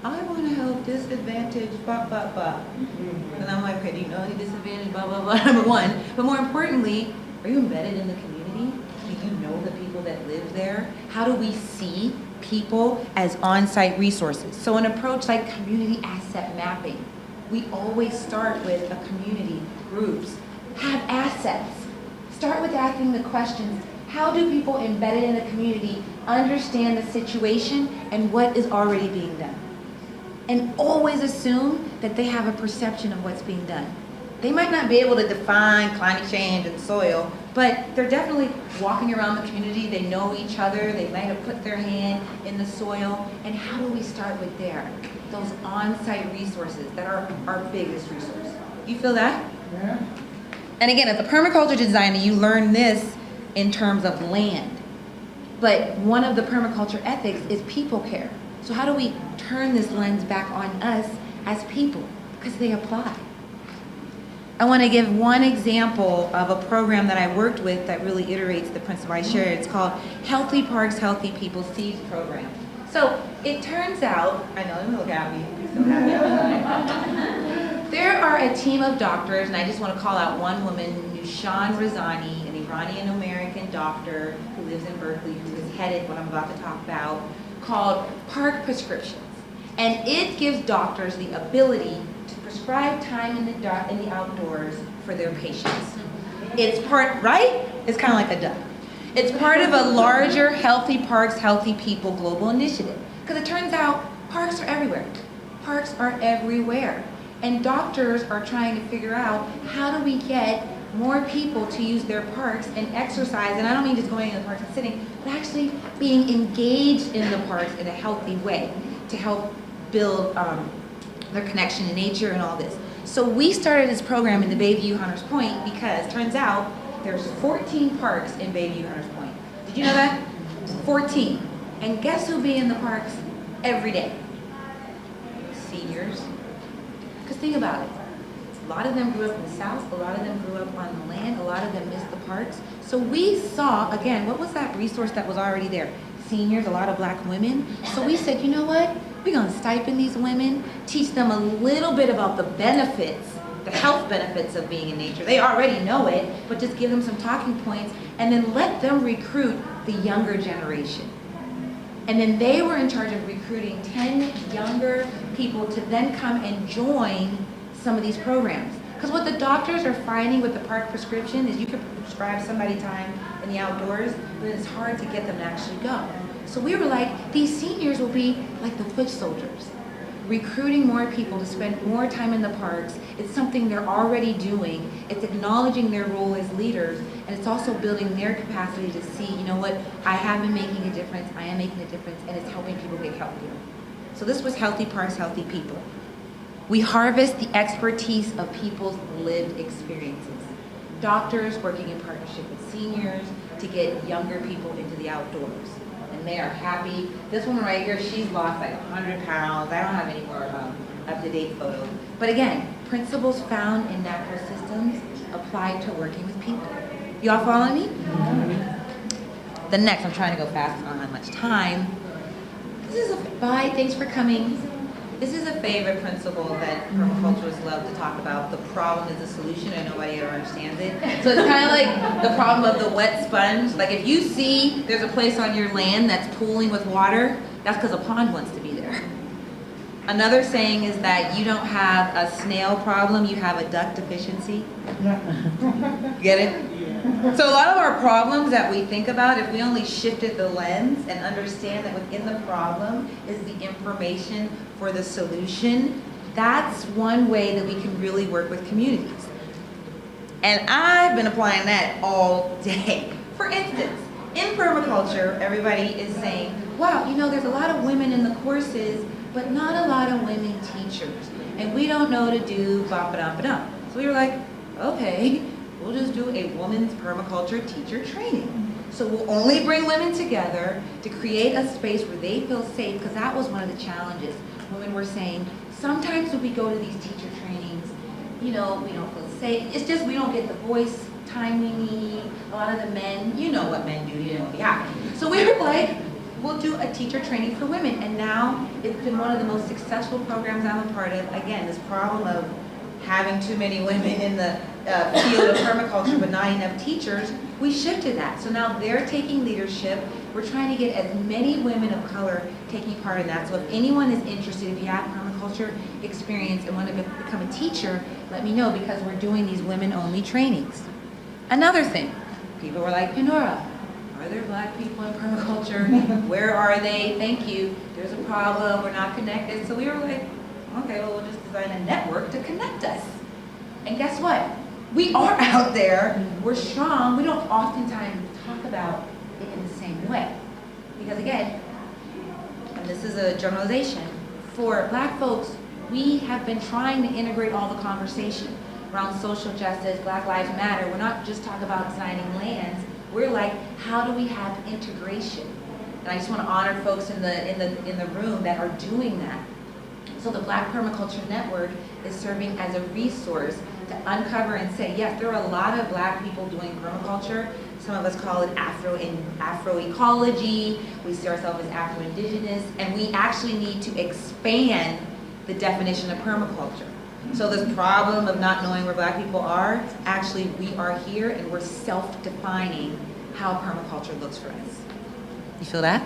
I want to help disadvantaged, blah, blah, blah. And I'm like, okay, do you know any disadvantaged, blah, blah, blah, number 1. But more importantly, are you embedded in the community? Do you know the people that live there? How do we see people as on-site resources? So an approach like community asset mapping, we always start with a community, groups, have assets. Start with asking the questions, how do people embedded in the community understand the situation and what is already being done? And always assume that they have a perception of what's being done. They might not be able to define climate change and soil, but they're definitely walking around the community, they know each other, they might have put their hand in the soil, and how do we start with there? Those on-site resources that are our biggest resource. You feel that? Yeah. And again, as a permaculture designer, you learn this in terms of land. But one of the permaculture ethics is people care. So how do we turn this lens back on us as people? Because they apply. I want to give one example of a program that I worked with that really iterates the principle I shared. It's called Healthy Parks, Healthy People Seeds Program. So it turns out, I know, let me look at me. So happy. There are a team of doctors, and I just want to call out one woman, Nushan Razani, an Iranian-American doctor who lives in Berkeley, who has headed what I'm about to talk about, called Park Prescriptions. And it gives doctors the ability to prescribe time in the outdoors for their patients. It's part, right? It's kind of like a duck. It's part of a larger Healthy Parks, Healthy People global initiative. Because it turns out parks are everywhere. Parks are everywhere. And doctors are trying to figure out how do we get more people to use their parks and exercise, and I don't mean just going in the parks and sitting, but actually being engaged in the parks in a healthy way to help build their connection to nature and all this. So we started this program in the Bayview Hunters Point because it turns out there's 14 parks in Bayview Hunters Point. Did you know that? 14. And guess who'll be in the parks every day? Seniors. Because think about it. A lot of them grew up in the South. A lot of them grew up on the land. A lot of them missed the parks. So we saw, again, what was that resource that was already there? Seniors, a lot of black women. So we said, you know what? We're going to stipend these women, teach them a little bit about the benefits, the health benefits of being in nature. They already know it, but just give them some talking points and then let them recruit the younger generation. And then they were in charge of recruiting 10 younger people to then come and join some of these programs. Because what the doctors are finding with the park prescription is you can prescribe somebody time in the outdoors, but it's hard to get them to actually go. So we were like, these seniors will be like the foot soldiers, recruiting more people to spend more time in the parks. It's something they're already doing. It's acknowledging their role as leaders, and it's also building their capacity to see, you know what, I have been making a difference, I am making a difference, and it's helping people get healthier. So this was Healthy Parks, Healthy People. We harvest the expertise of people's lived experiences. Doctors working in partnership with seniors to get younger people into the outdoors. And they are happy. This woman right here, she's lost like 100 pounds. I don't have any more up-to-date photos. But again, principles found in natural systems applied to working with people. Y'all follow me? The next, I'm trying to go fast, I don't have much time. This is a, bye, thanks for coming. This is a favorite principle that permaculturists love to talk about. The problem is the solution, and nobody ever understands it. So it's kind of like the problem of the wet sponge. Like if you see there's a place on your land that's pooling with water, that's because a pond wants to be there. Another saying is that you don't have a snail problem, you have a duck deficiency. Get it? So a lot of our problems that we think about, if we only shifted the lens and understand that within the problem is the information for the solution, that's one way that we can really work with communities. And I've been applying that all day. For instance, in permaculture, everybody is saying, wow, you know, there's a lot of women in the courses, but not a lot of women teachers. And we don't know to do ba-ba-dum-ba-dum. So we were like, okay, we'll just do a women's permaculture teacher training. So we'll only bring women together to create a space where they feel safe, because that was one of the challenges. Women were saying, sometimes when we go to these teacher trainings, you know, we don't feel safe. It's just we don't get the voice time we need. A lot of the men, you know what men do, you know what be happening. So we were like, we'll do a teacher training for women. And now it's been one of the most successful programs I'm a part of. Again, this problem of having too many women in the field of permaculture but not enough teachers, we shifted that. So now they're taking leadership. We're trying to get as many women of color taking part in that. So if anyone is interested, if you have permaculture experience and want to become a teacher, let me know, because we're doing these women-only trainings. Another thing, people were like, Pandora, are there black people in permaculture? Where are they? Thank you. There's a problem. We're not connected. So we were like, okay, well, we'll just design a network to connect us. And guess what? We are out there. We're strong. We don't oftentimes talk about it in the same way. Because again, and this is a generalization, for black folks, we have been trying to integrate all the conversation around social justice, Black Lives Matter. We're not just talking about designing lands. We're like, how do we have integration? And I just want to honor folks in the room that are doing that. So the Black Permaculture Network is serving as a resource to uncover and say, yes, there are a lot of black people doing permaculture. Some of us call it Agro-Ecology. We see ourselves as Afro-Indigenous, and we actually need to expand the definition of permaculture. So this problem of not knowing where black people are, actually we are here and we're self-defining how permaculture looks for us. You feel that?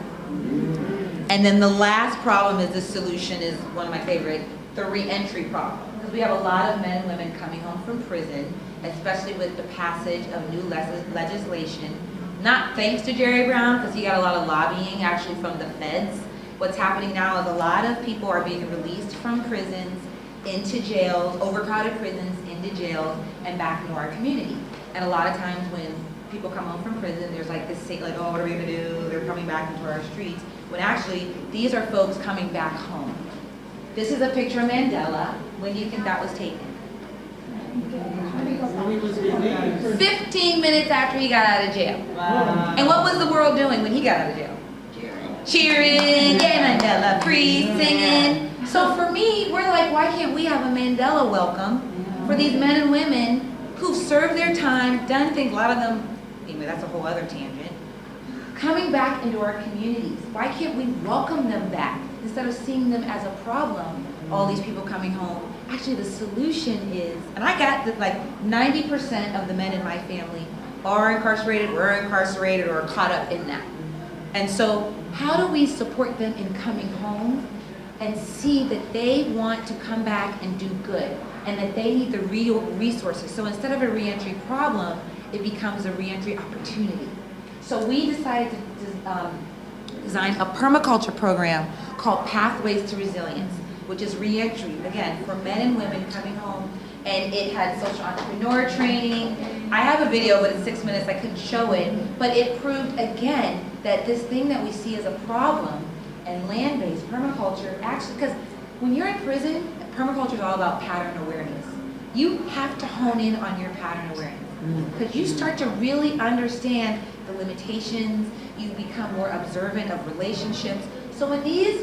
And then the last problem is the solution is one of my favorite, the re-entry problem. Because we have a lot of men and women coming home from prison, especially with the passage of new legislation. Not thanks to Jerry Brown, because he got a lot of lobbying actually from the feds. What's happening now is a lot of people are being released from prisons into jails, overcrowded prisons, into jails, and back into our community. And a lot of times when people come home from prison, there's like this state, like, oh, what are we gonna do? They're coming back into our streets. When actually, these are folks coming back home. This is a picture of Mandela. When do you think that was taken? 15 minutes after he got out of jail. Wow. And what was the world doing when he got out of jail? Cheering, yay Mandela, free, singing. So for me, we're like, why can't we have a Mandela welcome for these men and women who've served their time, done things, a lot of them, anyway, that's a whole other tangent, coming back into our communities. Why can't we welcome them back instead of seeing them as a problem, all these people coming home? Actually, the solution is, and I got that like 90% of the men in my family are incarcerated, were incarcerated, or caught up in that. And so how do we support them in coming home and see that they want to come back and do good and that they need the real resources? So instead of a reentry problem, it becomes a reentry opportunity. So we decided to design a permaculture program called Pathways to Resilience, which is reentry, again, for men and women coming home. And it had social entrepreneur training. I have a video, but it's 6 minutes, I couldn't show it. But it proved again that this thing that we see as a problem and land-based permaculture, actually, because when you're in prison, permaculture is all about pattern awareness. You have to hone in on your pattern awareness. Because you start to really understand the limitations, you become more observant of relationships. So when these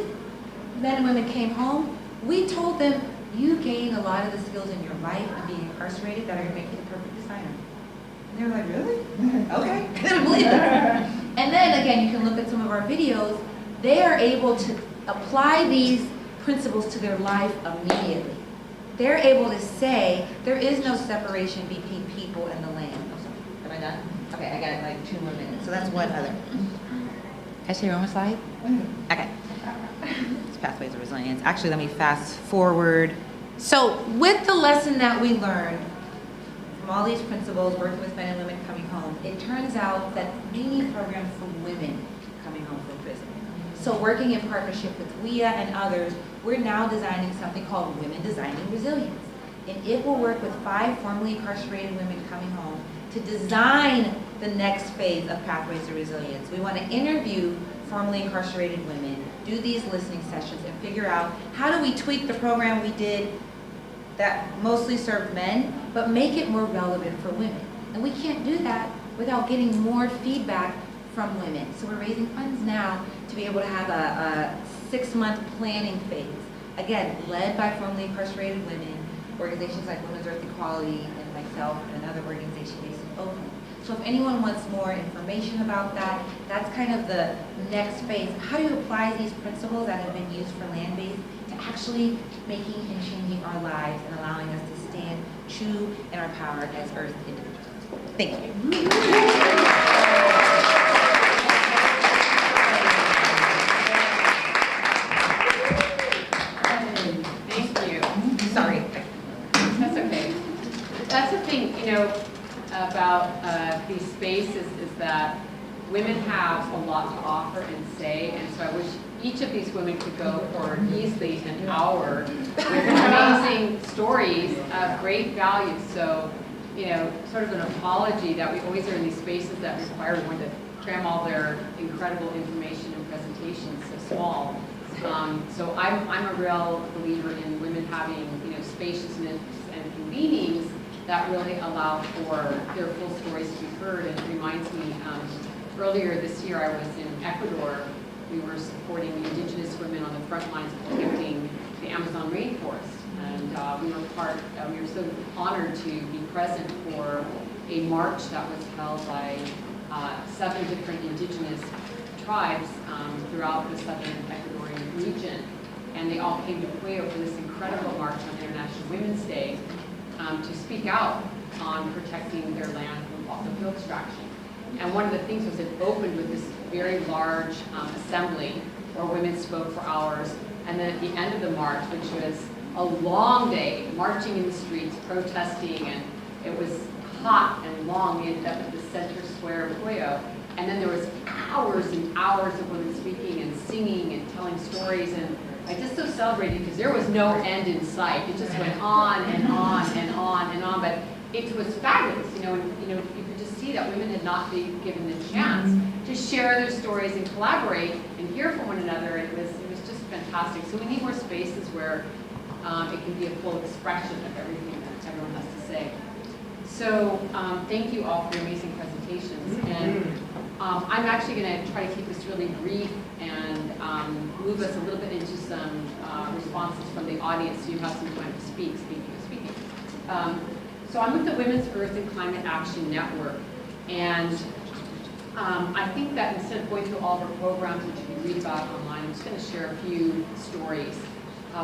men and women came home, we told them, you gain a lot of the skills in your life of being incarcerated that are going to make you the perfect designer. And they were like, really? Okay, couldn't believe it. And then again, you can look at some of our videos, they are able to apply these principles to their life immediately. They're able to say, there is no separation between people and the land. Oh, sorry. Am I done? Okay, I got like 2 more minutes. So that's one other. Can I show you one more slide? Okay. It's Pathways of Resilience. Actually, let me fast forward. So with the lesson that we learned from all these principles, working with men and women coming home, it turns out that we need programs for women coming home from prison. So working in partnership with WEA and others, we're now designing something called Women Designing Resilience. And it will work with 5 formerly incarcerated women coming home to design the next phase of Pathways to Resilience. We want to interview formerly incarcerated women, do these listening sessions, and figure out how do we tweak the program we did that mostly served men, but make it more relevant for women. And we can't do that without getting more feedback from women. So we're raising funds now to be able to have a 6-month planning phase. Again, led by formerly incarcerated women, organizations like Women's Earthseed and myself and another organization based in Oakland. So if anyone wants more information about that, that's kind of the next phase. How do you apply these principles that have been used for land-based to actually making and changing our lives and allowing us to stand true in our power as Earth individuals? Thank you. Sorry. That's okay. That's the thing, you know, about these spaces is that women have a lot to offer and say, and so I wish each of these women could go for easily an hour with amazing stories of great value. So, you know, sort of an apology that we always are in these spaces that require everyone to cram all their incredible information and presentations so small. So I'm a real believer in women having, you know, spaciousness and convenings that really allow for their full stories to be heard. And it reminds me, earlier this year I was in Ecuador. We were supporting the Indigenous women on the front lines of protecting the Amazon rainforest. And we were so honored to be present for a march that was held by 7 different Indigenous tribes throughout the southern Ecuadorian region. And they all came to Pacheco for this incredible march on International Women's Day to speak out on protecting their land from fossil fuel extraction. And one of the things was it opened with this very large assembly where women spoke for hours. And then at the end of the march, which was a long day, marching in the streets, protesting, and it was hot and long, we ended up at the center square of Pacheco. And then there was hours and hours of women speaking and singing and telling stories, and I just so celebrated because there was no end in sight. It just went on and on and on and on, but it was fabulous, you know, and, you know, you could just see that women had not been given the chance to share their stories and collaborate and hear from one another. It was just fantastic. So we need more spaces where it can be a full expression of everything that everyone has to say. So thank you all for your amazing presentations. And I'm actually going to try to keep this really brief and move us a little bit into some responses from the audience so you have some time to speak, speaking. So I'm with the Women's Earth and Climate Action Network. And I think that instead of going through all of our programs, which you can read about online, I'm just going to share a few stories.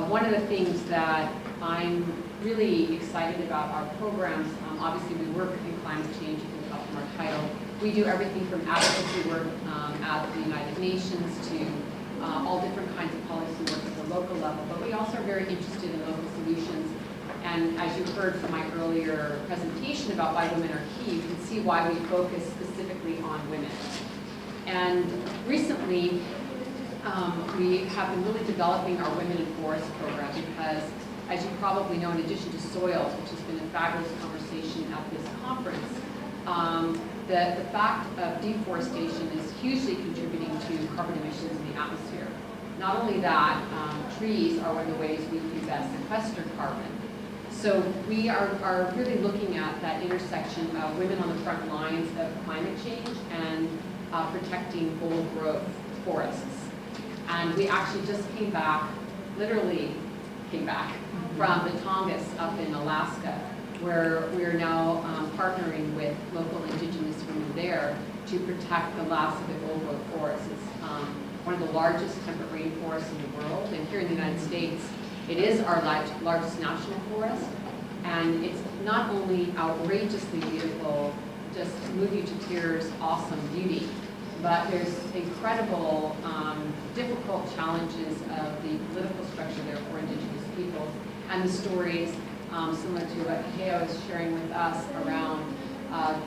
One of the things that I'm really excited about our programs, obviously we work in climate change, you can tell from our title. We do everything from advocacy work at the United Nations to all different kinds of policy work at the local level, but we also are very interested in local solutions. And as you heard from my earlier presentation about why women are key, you can see why we focus specifically on women. And recently, we have been really developing our Women in Forest program because, as you probably know, in addition to soils, which has been a fabulous conversation at this conference, the fact of deforestation is hugely contributing to carbon emissions in the atmosphere. Not only that, trees are one of the ways we can best sequester carbon. So we are really looking at that intersection of women on the front lines of climate change and protecting old growth forests. And we actually just came back, literally came back from the Tongass up in Alaska, where we are now partnering with local Indigenous women there to protect the last of the old growth forests. It's one of the largest temperate rainforests in the world, and here in the United States, it is our largest national forest, and it's not only outrageously beautiful, just move you to tears, awesome beauty, but there's incredible, difficult challenges of the political structure there for Indigenous peoples, and the stories similar to what Kahea was sharing with us around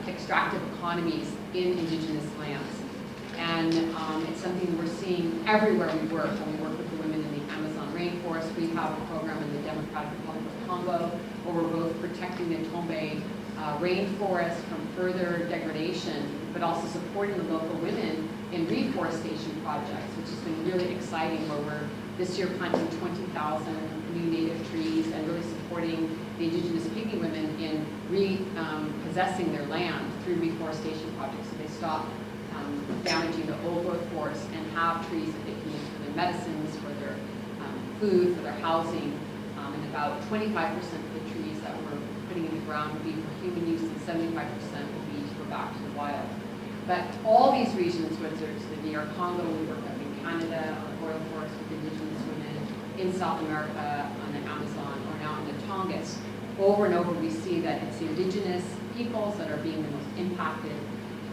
extractive economies in Indigenous lands. And it's something that we're seeing everywhere we work. When we work with the women in the Amazon rainforest, we have a program in the Democratic Republic of Congo where we're both protecting the Tombe rainforest from further degradation, but also supporting the local women in reforestation projects, which has been really exciting, where we're this year planting 20,000 new native trees and really supporting the Indigenous pygmy women in repossessing their land through reforestation projects, so they stop damaging the old growth forests and have trees that they can use for their medicines, for their food, for their housing. And about 25% of the trees that we're putting in the ground will be for human use, and 75% will be to go back to the wild. But all these regions, whether it's the DR Congo, we work up in Canada on the oil forest with Indigenous women, in South America on the Amazon, or now in the Tongass, over and over we see that it's the Indigenous peoples that are being the most impacted,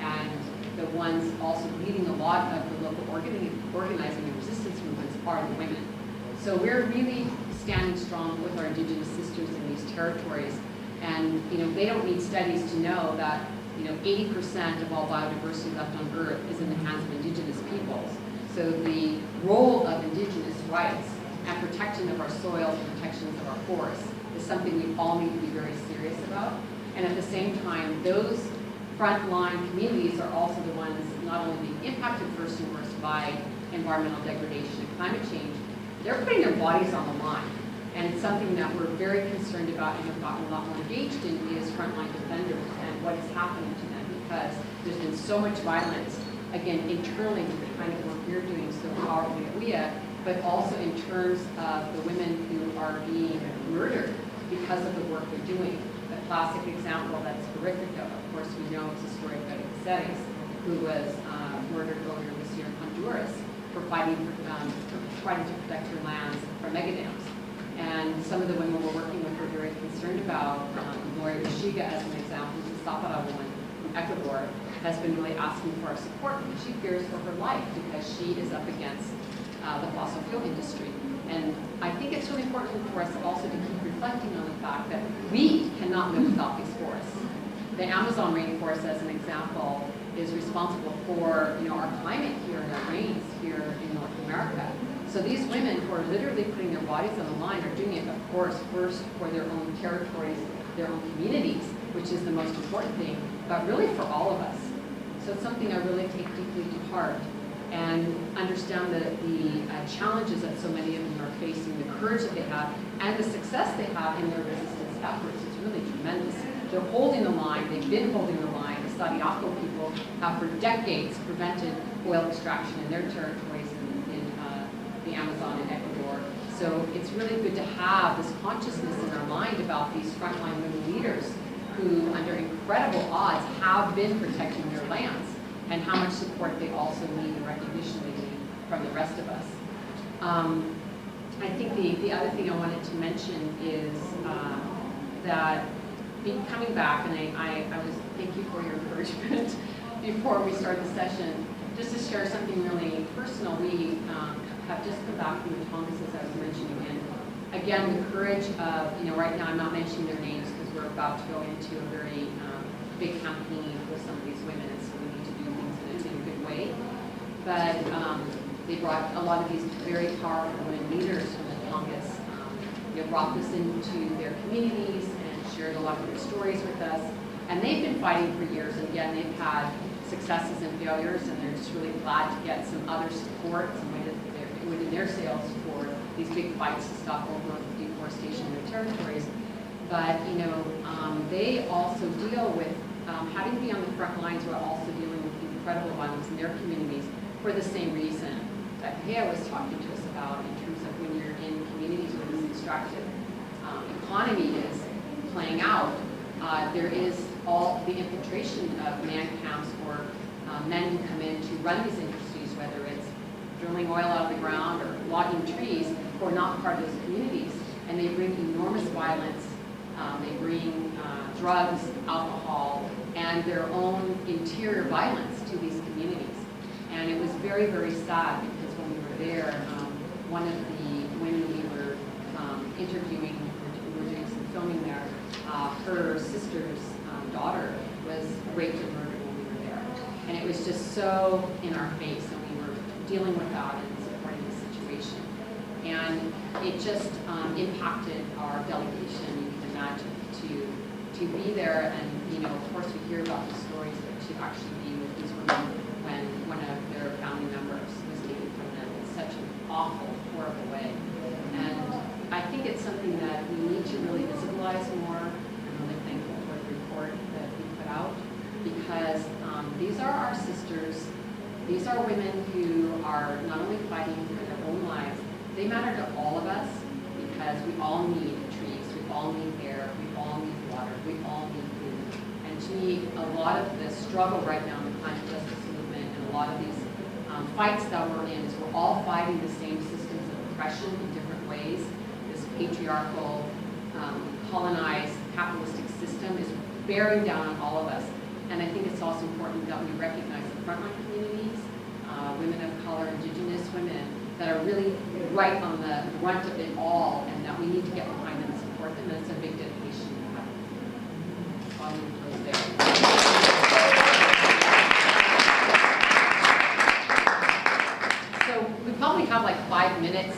and the ones also leading a lot of the local organizing and resistance movements are the women. So we're really standing strong with our Indigenous sisters in these territories. And they don't need studies to know that 80% of all biodiversity left on Earth is in the hands of Indigenous peoples. So the role of Indigenous rights and protection of our soils and protections of our forests is something we all need to be very serious about. And at the same time, those frontline communities are also the ones not only being impacted first and worst by environmental degradation and climate change, they're putting their bodies on the line. And it's something that we're very concerned about and have gotten a lot more engaged in is frontline defenders and what is happening to them, because there's been so much violence, again, internally with the kind of work we're doing so powerfully at WEA, but also in terms of the women who are being murdered because of the work they're doing. The classic example that's horrific, of course, we know it's the story of Betty Caceres, who was murdered earlier this year in Honduras for fighting to protect her lands from megadams. And some of the women we're working with are very concerned about. Gloria Rishiga, as an example, who's a Zapata woman from Ecuador, has been really asking for our support because she fears for her life because she is up against the fossil fuel industry. And I think it's really important for us also to keep reflecting on the fact that we cannot live without these forests. The Amazon rainforest, as an example, is responsible for our climate here and our rains here in North America. So these women who are literally putting their bodies on the line are doing it, of course, first for their own territories, their own communities, which is the most important thing, but really for all of us. So it's something I really take deeply to heart and understand the challenges that so many of them are facing, the courage that they have, and the success they have in their resistance efforts. It's really tremendous. they're holding the line, they've been holding the line. The Sadiaco people have for decades prevented oil extraction in their territories in the Amazon and Ecuador. So it's really good to have this consciousness in our mind about these frontline women leaders who, under incredible odds, have been protecting their lands, and how much support they also need and recognition they need from the rest of us. I think the other thing I wanted to mention is that coming back, and I was, thank you for your encouragement before we start the session, just to share something really personal. We have just come back from the Tongass, as I was mentioning, and again, the courage of, right now I'm not mentioning their names because we're about to go into a very big campaign with some of these women, and so we need to do things in a good way. But they brought a lot of these very powerful women leaders from the Tongass. They brought this into their communities and shared a lot of their stories with us. And they've been fighting for years, and again, they've had successes and failures, and they're just really glad to get some other support, some within their sales for these big fights to stop overgrowth and deforestation in their territories. But they also deal with having to be on the front lines while also dealing with incredible violence in their communities for the same reason that Kahea was talking to us about, in terms of when you're in communities where this extractive economy is playing out. There is all the infiltration of man camps or men who come in to run these industries, whether it's drilling oil out of the ground or logging trees, who are not part of those communities. And they bring enormous violence. They bring drugs, alcohol, and their own interior violence to these communities. And it was very, very sad, because when we were there, one of the women we were interviewing, we were doing some filming there, her sister's daughter was raped and murdered when we were there. And it was just so in our face, and we were dealing with that and supporting the situation. And it just impacted our delegation, you can imagine, to be there. And, of course, we hear about the stories, but to actually be with these women when one of their family members was taken from them in such an awful, horrible way. And I think it's something that we need to really visibilize more. I'm really thankful for the report that we put out, because these are our sisters. These are women who are not only fighting for their own lives, they matter to all of us, because we all need trees, we all need air, we all need water, we all need food. And to me, a lot of the struggle right now in the climate justice movement, and a lot of these fights that we're in, is we're all fighting the same systems of oppression in different ways. This patriarchal, colonized, capitalistic system is bearing down on all of us. And I think it's also important that we recognize the frontline communities, women of color, Indigenous women, that are really right on the brunt of it all, and that we need to get behind them and support them. And it's a big dedication to have. So I'm going to close there. So we probably have like 5 minutes,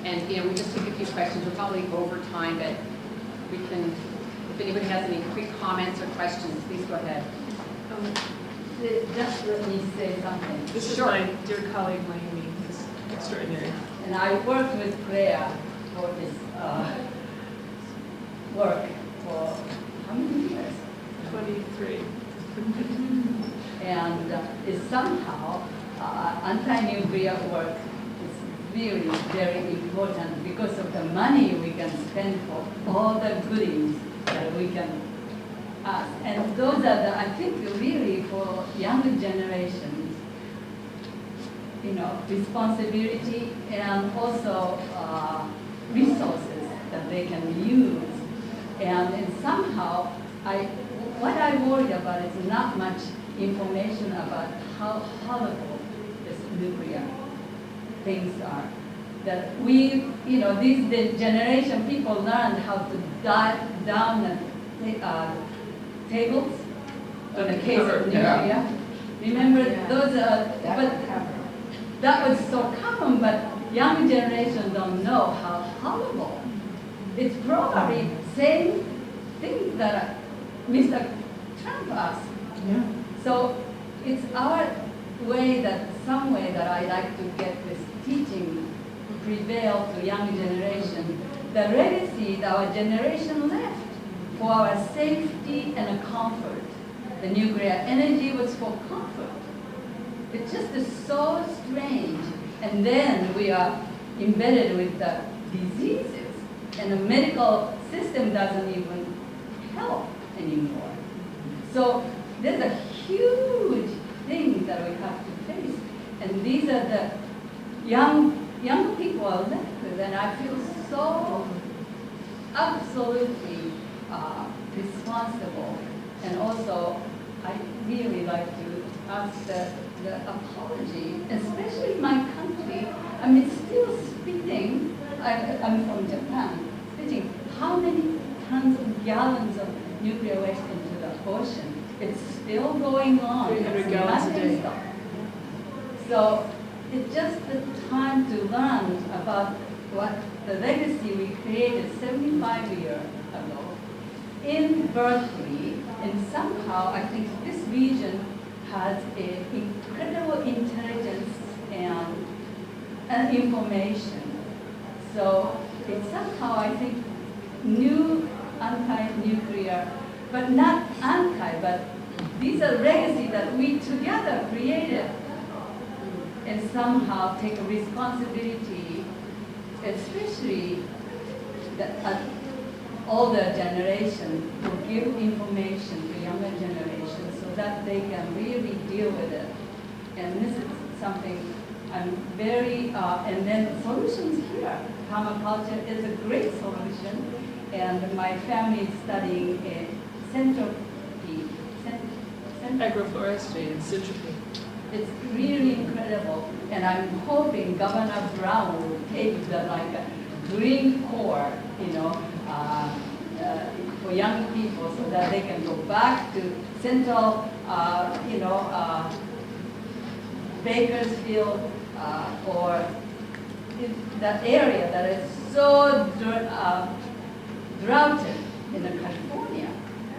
and we just take a few questions. We're probably over time, but we can, if anybody has any quick comments or questions, please go ahead. Just let me say something. This is my dear colleague, Naomi. It's extraordinary. And I worked with Claire for this work for how many years? 23. And it's somehow anti-nuclear work is really very important because of the money we can spend for all the goodies that we can ask. And those are the, I think, really for younger generations, responsibility and also resources that they can use. And somehow, what I worry about is not much information about how horrible this nuclear things are. That we, this generation, people learned how to dive down the tables on the case of nuclear. Remember those? But that was so common, but young generation don't know how horrible. It's probably same thing that Mr. Trump asked. Yeah. So it's our way some way that I like to get this teaching prevail to young generation. The legacy that our generation left for our safety and comfort. The nuclear energy was for comfort. It just is so strange. And then we are embedded with the diseases, and the medical system doesn't even help anymore. So there's a huge thing that we have to face. And these are the young people are left with, and I feel so absolutely responsible. And also, I really like to ask the apology, especially my country. I mean, still spitting, I'm from Japan, spitting how many tons of gallons of nuclear waste into the ocean. It's still going on. 300 gallons a day. Stop. So it's just the time to learn about what the legacy we created 75 years ago in Berkeley. And somehow I think this region has an incredible intelligence and information. So it's somehow, I think, new anti-nuclear, but not anti, but these are legacy that we together created, and somehow take a responsibility, especially the older generation, to give information to younger generations so that they can really deal with it. And this is something I'm very, and then solutions here. Permaculture is a great solution, and my family is studying Agroforestry and centropy. It's really incredible, and I'm hoping Governor Brown will take the green core, for young people, so that they can go back to central, Bakersfield, or the area that is so droughted in California.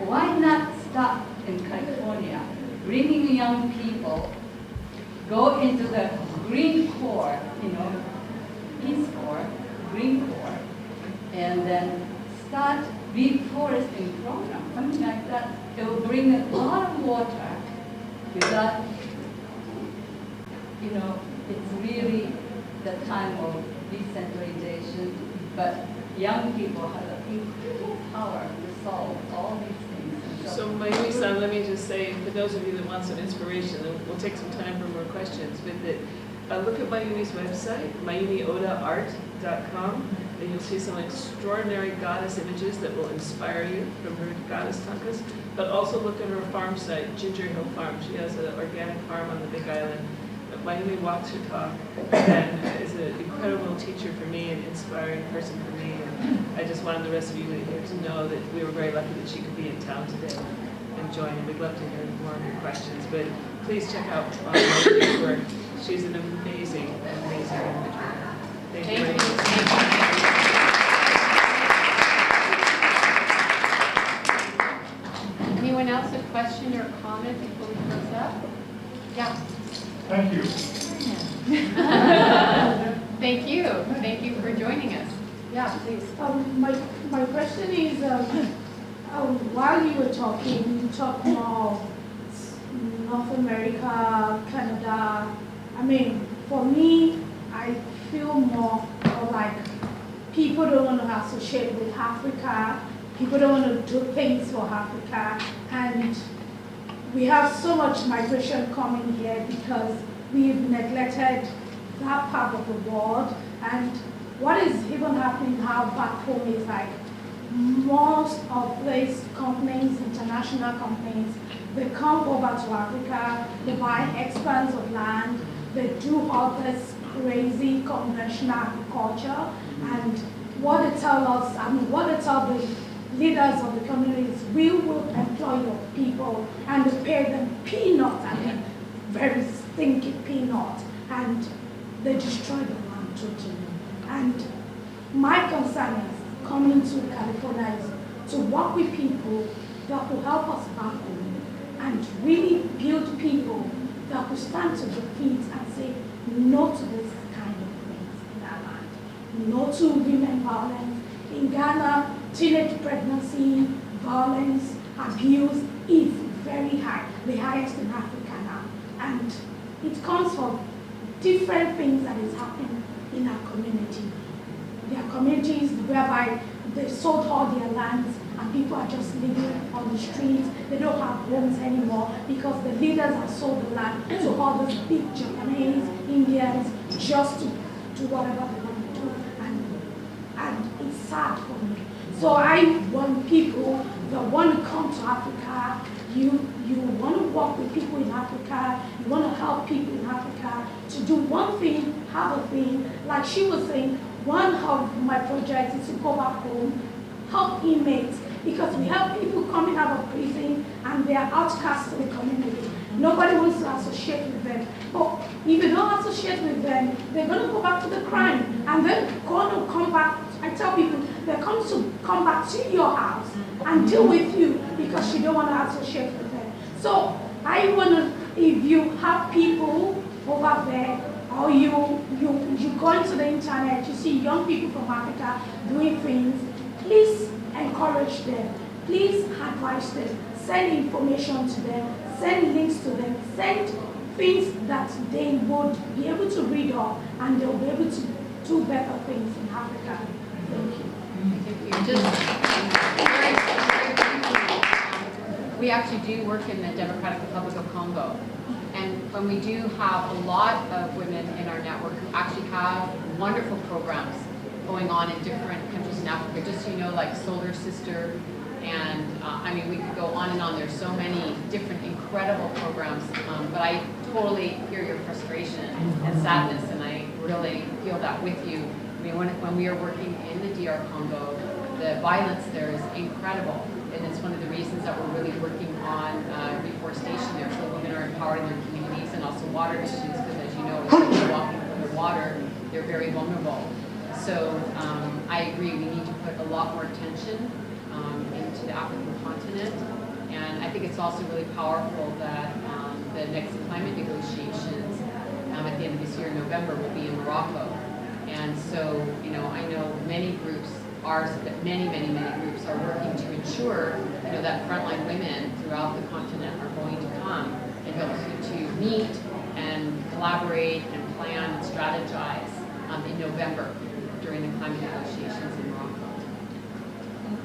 Why not stop in California, bringing young people, go into the green core, Peace Corps, green core, and then start reforesting program, something like that. It will bring a lot of water without, it's really the time of decentralization, but young people have an incredible power to solve all these things. So Mayumi-san, let me just say, for those of you that want some inspiration, and we'll take some time for more questions, but look at Mayumi's website, mayumiodaart.com, and you'll see some extraordinary goddess images that will inspire you from her goddess tankas. But also look at her farm site, Ginger Hill Farm. She has an organic farm on the Big Island. Mayumi walks her talk and is an incredible teacher for me, an inspiring person for me. And I just wanted the rest of you here to know that we were very lucky that she could be in town today and join. And we'd love to hear more of your questions. But please check out Mayumi's work. She's an amazing, amazing individual. Thank you very much. Anyone else a question or comment before we close up? Yeah. Thank you. Thank you. Thank you for joining us. Yeah, please. My question is, while you were talking, you talked more North America, Canada. I mean, for me, I feel more like people don't want to associate with Africa. People don't want to do things for Africa. And we have so much migration coming here because we've neglected that part of the world. And what is even happening now back home is like most of these companies, international companies, they come over to Africa, they buy expanse of land, they do all this crazy conventional agriculture, and what they tell us, what they tell the leaders of the communities, we will employ your people and pay them peanuts, very stinky peanuts, and they destroy the land totally. And my concern is coming to California is to work with people that will help us back home and really build people that will stand to their feet and say no to this kind of things in our land. No to women violence. In Ghana, teenage pregnancy, violence, abuse is very high, the highest in Africa now. And it comes from different things that is happening in our community. There are communities whereby they sold all their lands and people are just living on the streets. They don't have homes anymore because the leaders have sold the land to all those big Japanese, Indians, just to do whatever they want to do. And it's sad for me. So I want people that want to come to Africa, you want to work with people in Africa, you want to help people in Africa to do one thing, have a thing. Like she was saying, one of my projects is to go back home, help inmates, because we have people coming out of prison and they are outcasts in the community. Nobody wants to associate with them. But if you don't associate with them, they're going to go back to the crime. And then going to come back, I tell people, they're going to come back to your house and deal with you because you don't want to associate with them. So I want to, if you have people over there, or you go into the internet, you see young people from Africa doing things, please encourage them. Please advise them. Send information to them. Send links to them. Send things that they would be able to read off and they'll be able to do better things in Africa. Thank you. Thank you. Just we actually do work in the Democratic Republic of Congo. And when we do have a lot of women in our network who actually have wonderful programs going on in different countries in Africa, just so you know, like Solar Sister, and I mean, we could go on and on. There's so many different incredible programs, but I totally hear your frustration and sadness, and I really feel that with you. I mean, when we are working in the DR Congo, the violence there is incredible, and it's one of the reasons that we're really working on reforestation there, so women are empowered in their communities, and also water issues, because as you know, if they're walking for their water, they're very vulnerable. So I agree, we need to put a lot more attention into the African continent, and I think it's also really powerful that the next climate negotiations at the end of this year in November will be in Morocco. And so, you know, I know many groups are, many groups are working to ensure, you know, that frontline women throughout the continent are going to come and be able to meet and collaborate and plan and strategize in November during the climate negotiations in Morocco.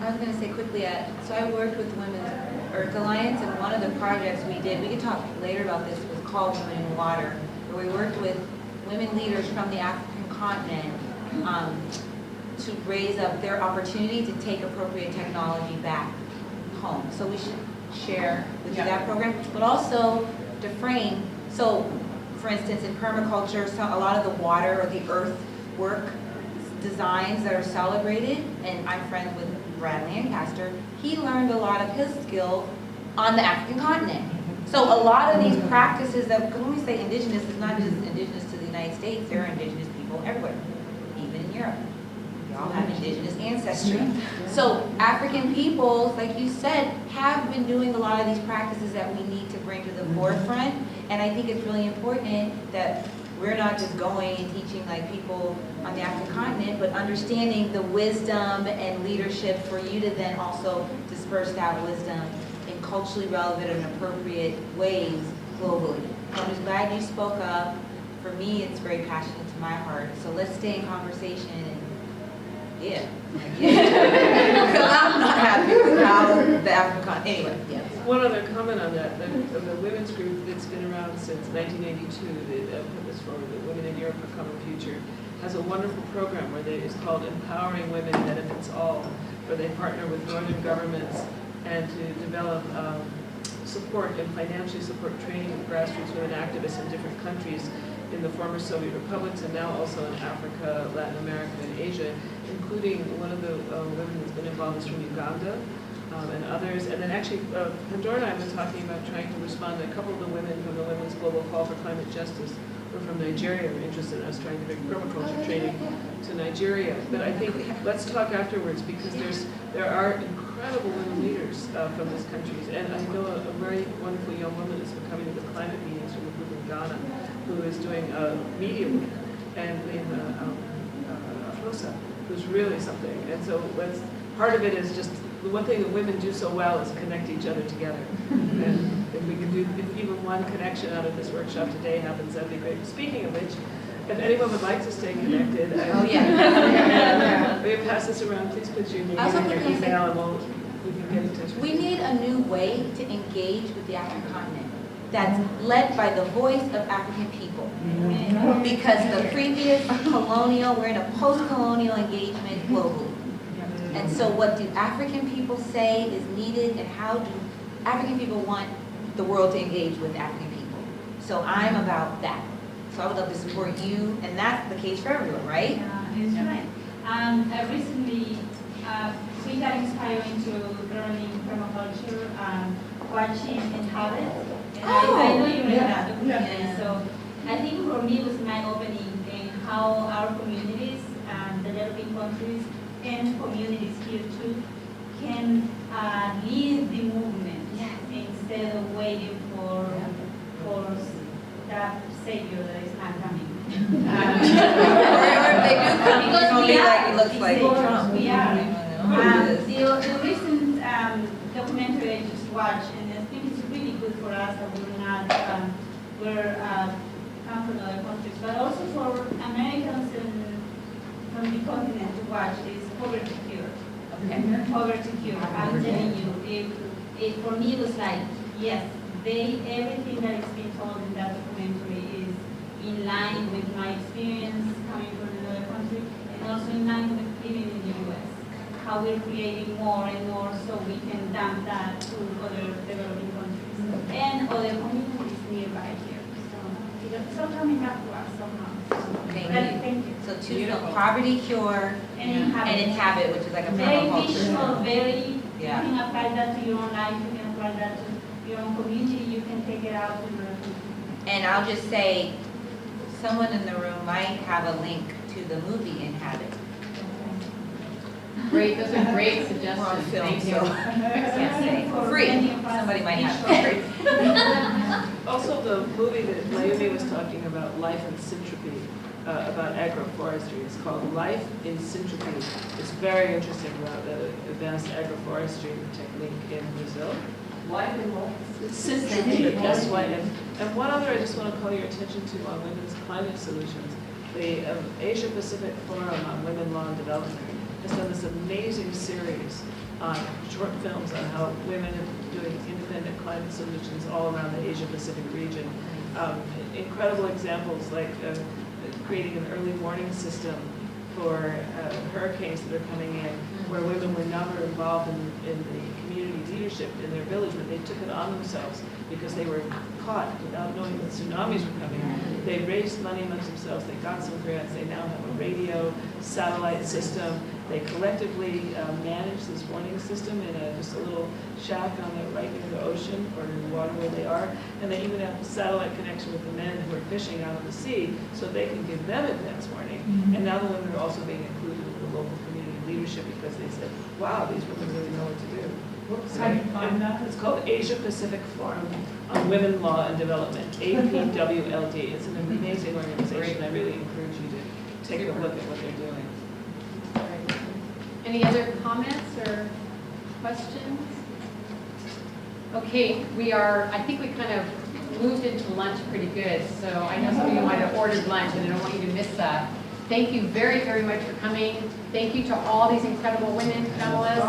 I was going to say quickly, so I worked with the Women's Earth Alliance, and one of the projects we did, we can talk later about this, was called Women in Water, where we worked with women leaders from the African continent to raise up their opportunity to take appropriate technology back home. So we should share with you that program, but also to frame, so for instance in permaculture, so a lot of the water or the earth work designs that are celebrated, and I'm friends with Brad Lancaster, he learned a lot of his skill on the African continent. So a lot of these practices that, when we say indigenous, it's not just indigenous to the United States, there are indigenous people everywhere, even in Europe. We all have indigenous ancestry. So African peoples, like you said, have been doing a lot of these practices that we need to bring to the forefront. And I think it's really important that we're not just going and teaching like people on the African continent, but understanding the wisdom and leadership for you to then also disperse that wisdom in culturally relevant and appropriate ways globally. So I'm just glad you spoke up. For me, it's very passionate to my heart. So let's stay in conversation and yeah. Because I'm not happy with how the African continent, anyway, yeah. One other comment on that, the women's group that's been around since 1982 that put this forward, the Women in Europe for Common Future, has a wonderful program where it's called Empowering Women Benefits All, where they partner with northern governments and to develop support and financially support training of grassroots women activists in different countries in the former Soviet republics and now also in Africa, Latin America, and Asia, including one of the women that's been involved is from Uganda. And others, and then actually Pandora and I have been talking about trying to respond to a couple of the women from the Women's Global Call for Climate Justice who are from Nigeria are interested in us trying to bring permaculture training to Nigeria. But I think let's talk afterwards because there are incredible women leaders from these countries, and I know a very wonderful young woman that's been coming to the climate meetings from a group in Ghana who is doing media work and in Fosa, who's really something. And so part of it is just the one thing that women do so well is connect each other together. And if we can do, if even one connection out of this workshop today happens, that'd be great. Speaking of which, if anyone would like to stay connected, we can pass this around. Please put your name and your email, and we can get in touch with you. We need a new way to engage with the African continent that's led by the voice of African people. Because the previous colonial, we're in a post-colonial engagement globally. And so what do African people say is needed, and how do African people want the world to engage with African people? So I'm about that. So I would love to support you, and that's the case for everyone, right? It's right. I recently, we got inspired into learning permaculture, watching Inhabit. And I know you read that documentary. Yeah. So I think for me it was my opening in how our communities, developing countries, and communities here too, can lead the movement instead of waiting for that savior that is not coming. Or if they do come, it's gonna be like, it looks like Trump. We are. The recent documentary I just watched, and I think it's really good for us that we're not, come from other countries, but also for Americans and from the continent to watch, is Poverty Cure. Okay. Poverty Cure. I'm telling you, it for me was like, yes, everything that is being told in that documentary is in line with my experience coming from another country, and also in line with living in the U.S. How we're creating more and more so we can dump that to other developing countries and other communities nearby here. So it's all coming back to us somehow. Thank you. So two films, Poverty Cure And Inhabit, which is like a very permaculture. visual, very, you Yeah. can apply that to your own life, you can apply that to your own community, you can take it out to the. And I'll just say, someone in the room might have a link to the movie Inhabit. Great, those are great We're on suggestions. film, Thank you. so can't say. Free. Somebody might have it free. Also, the movie that Mayumi was talking about, Life in Syntropy, about agroforestry, is called Life in Syntropy. It's very interesting about the advanced agroforestry technique in Brazil. Life in what? Syntropy, S-Y-N. And one other I just want to call your attention to on women's climate solutions. The Asia Pacific Forum on Women, Law and Development has done this amazing series on short films on how women are doing independent climate solutions all around the Asia Pacific region. Incredible examples like creating an early warning system for hurricanes that are coming in, where women were never involved in the community leadership in their village, but they took it on themselves because they were caught without knowing that tsunamis were coming. They raised money amongst themselves, they got some grants, they now have a radio, satellite system. They collectively manage this warning system in just a little shack on the right near the ocean or in the water where they are. And they even have a satellite connection with the men who are fishing out of the sea so they can give them advance warning. And now the women are also being included in the local community leadership because they said, wow, these women really know what to do. How do you find that? It's called Asia Pacific Forum on Women, Law, and Development, APWLD. It's an amazing organization. I really encourage you to take a look at what they're doing. Any other comments or questions? Okay, I think we kind of moved into lunch pretty good, so I know some of you might have ordered lunch and I don't want you to miss that. Thank you very, very much for coming. Thank you to all these incredible women panelists.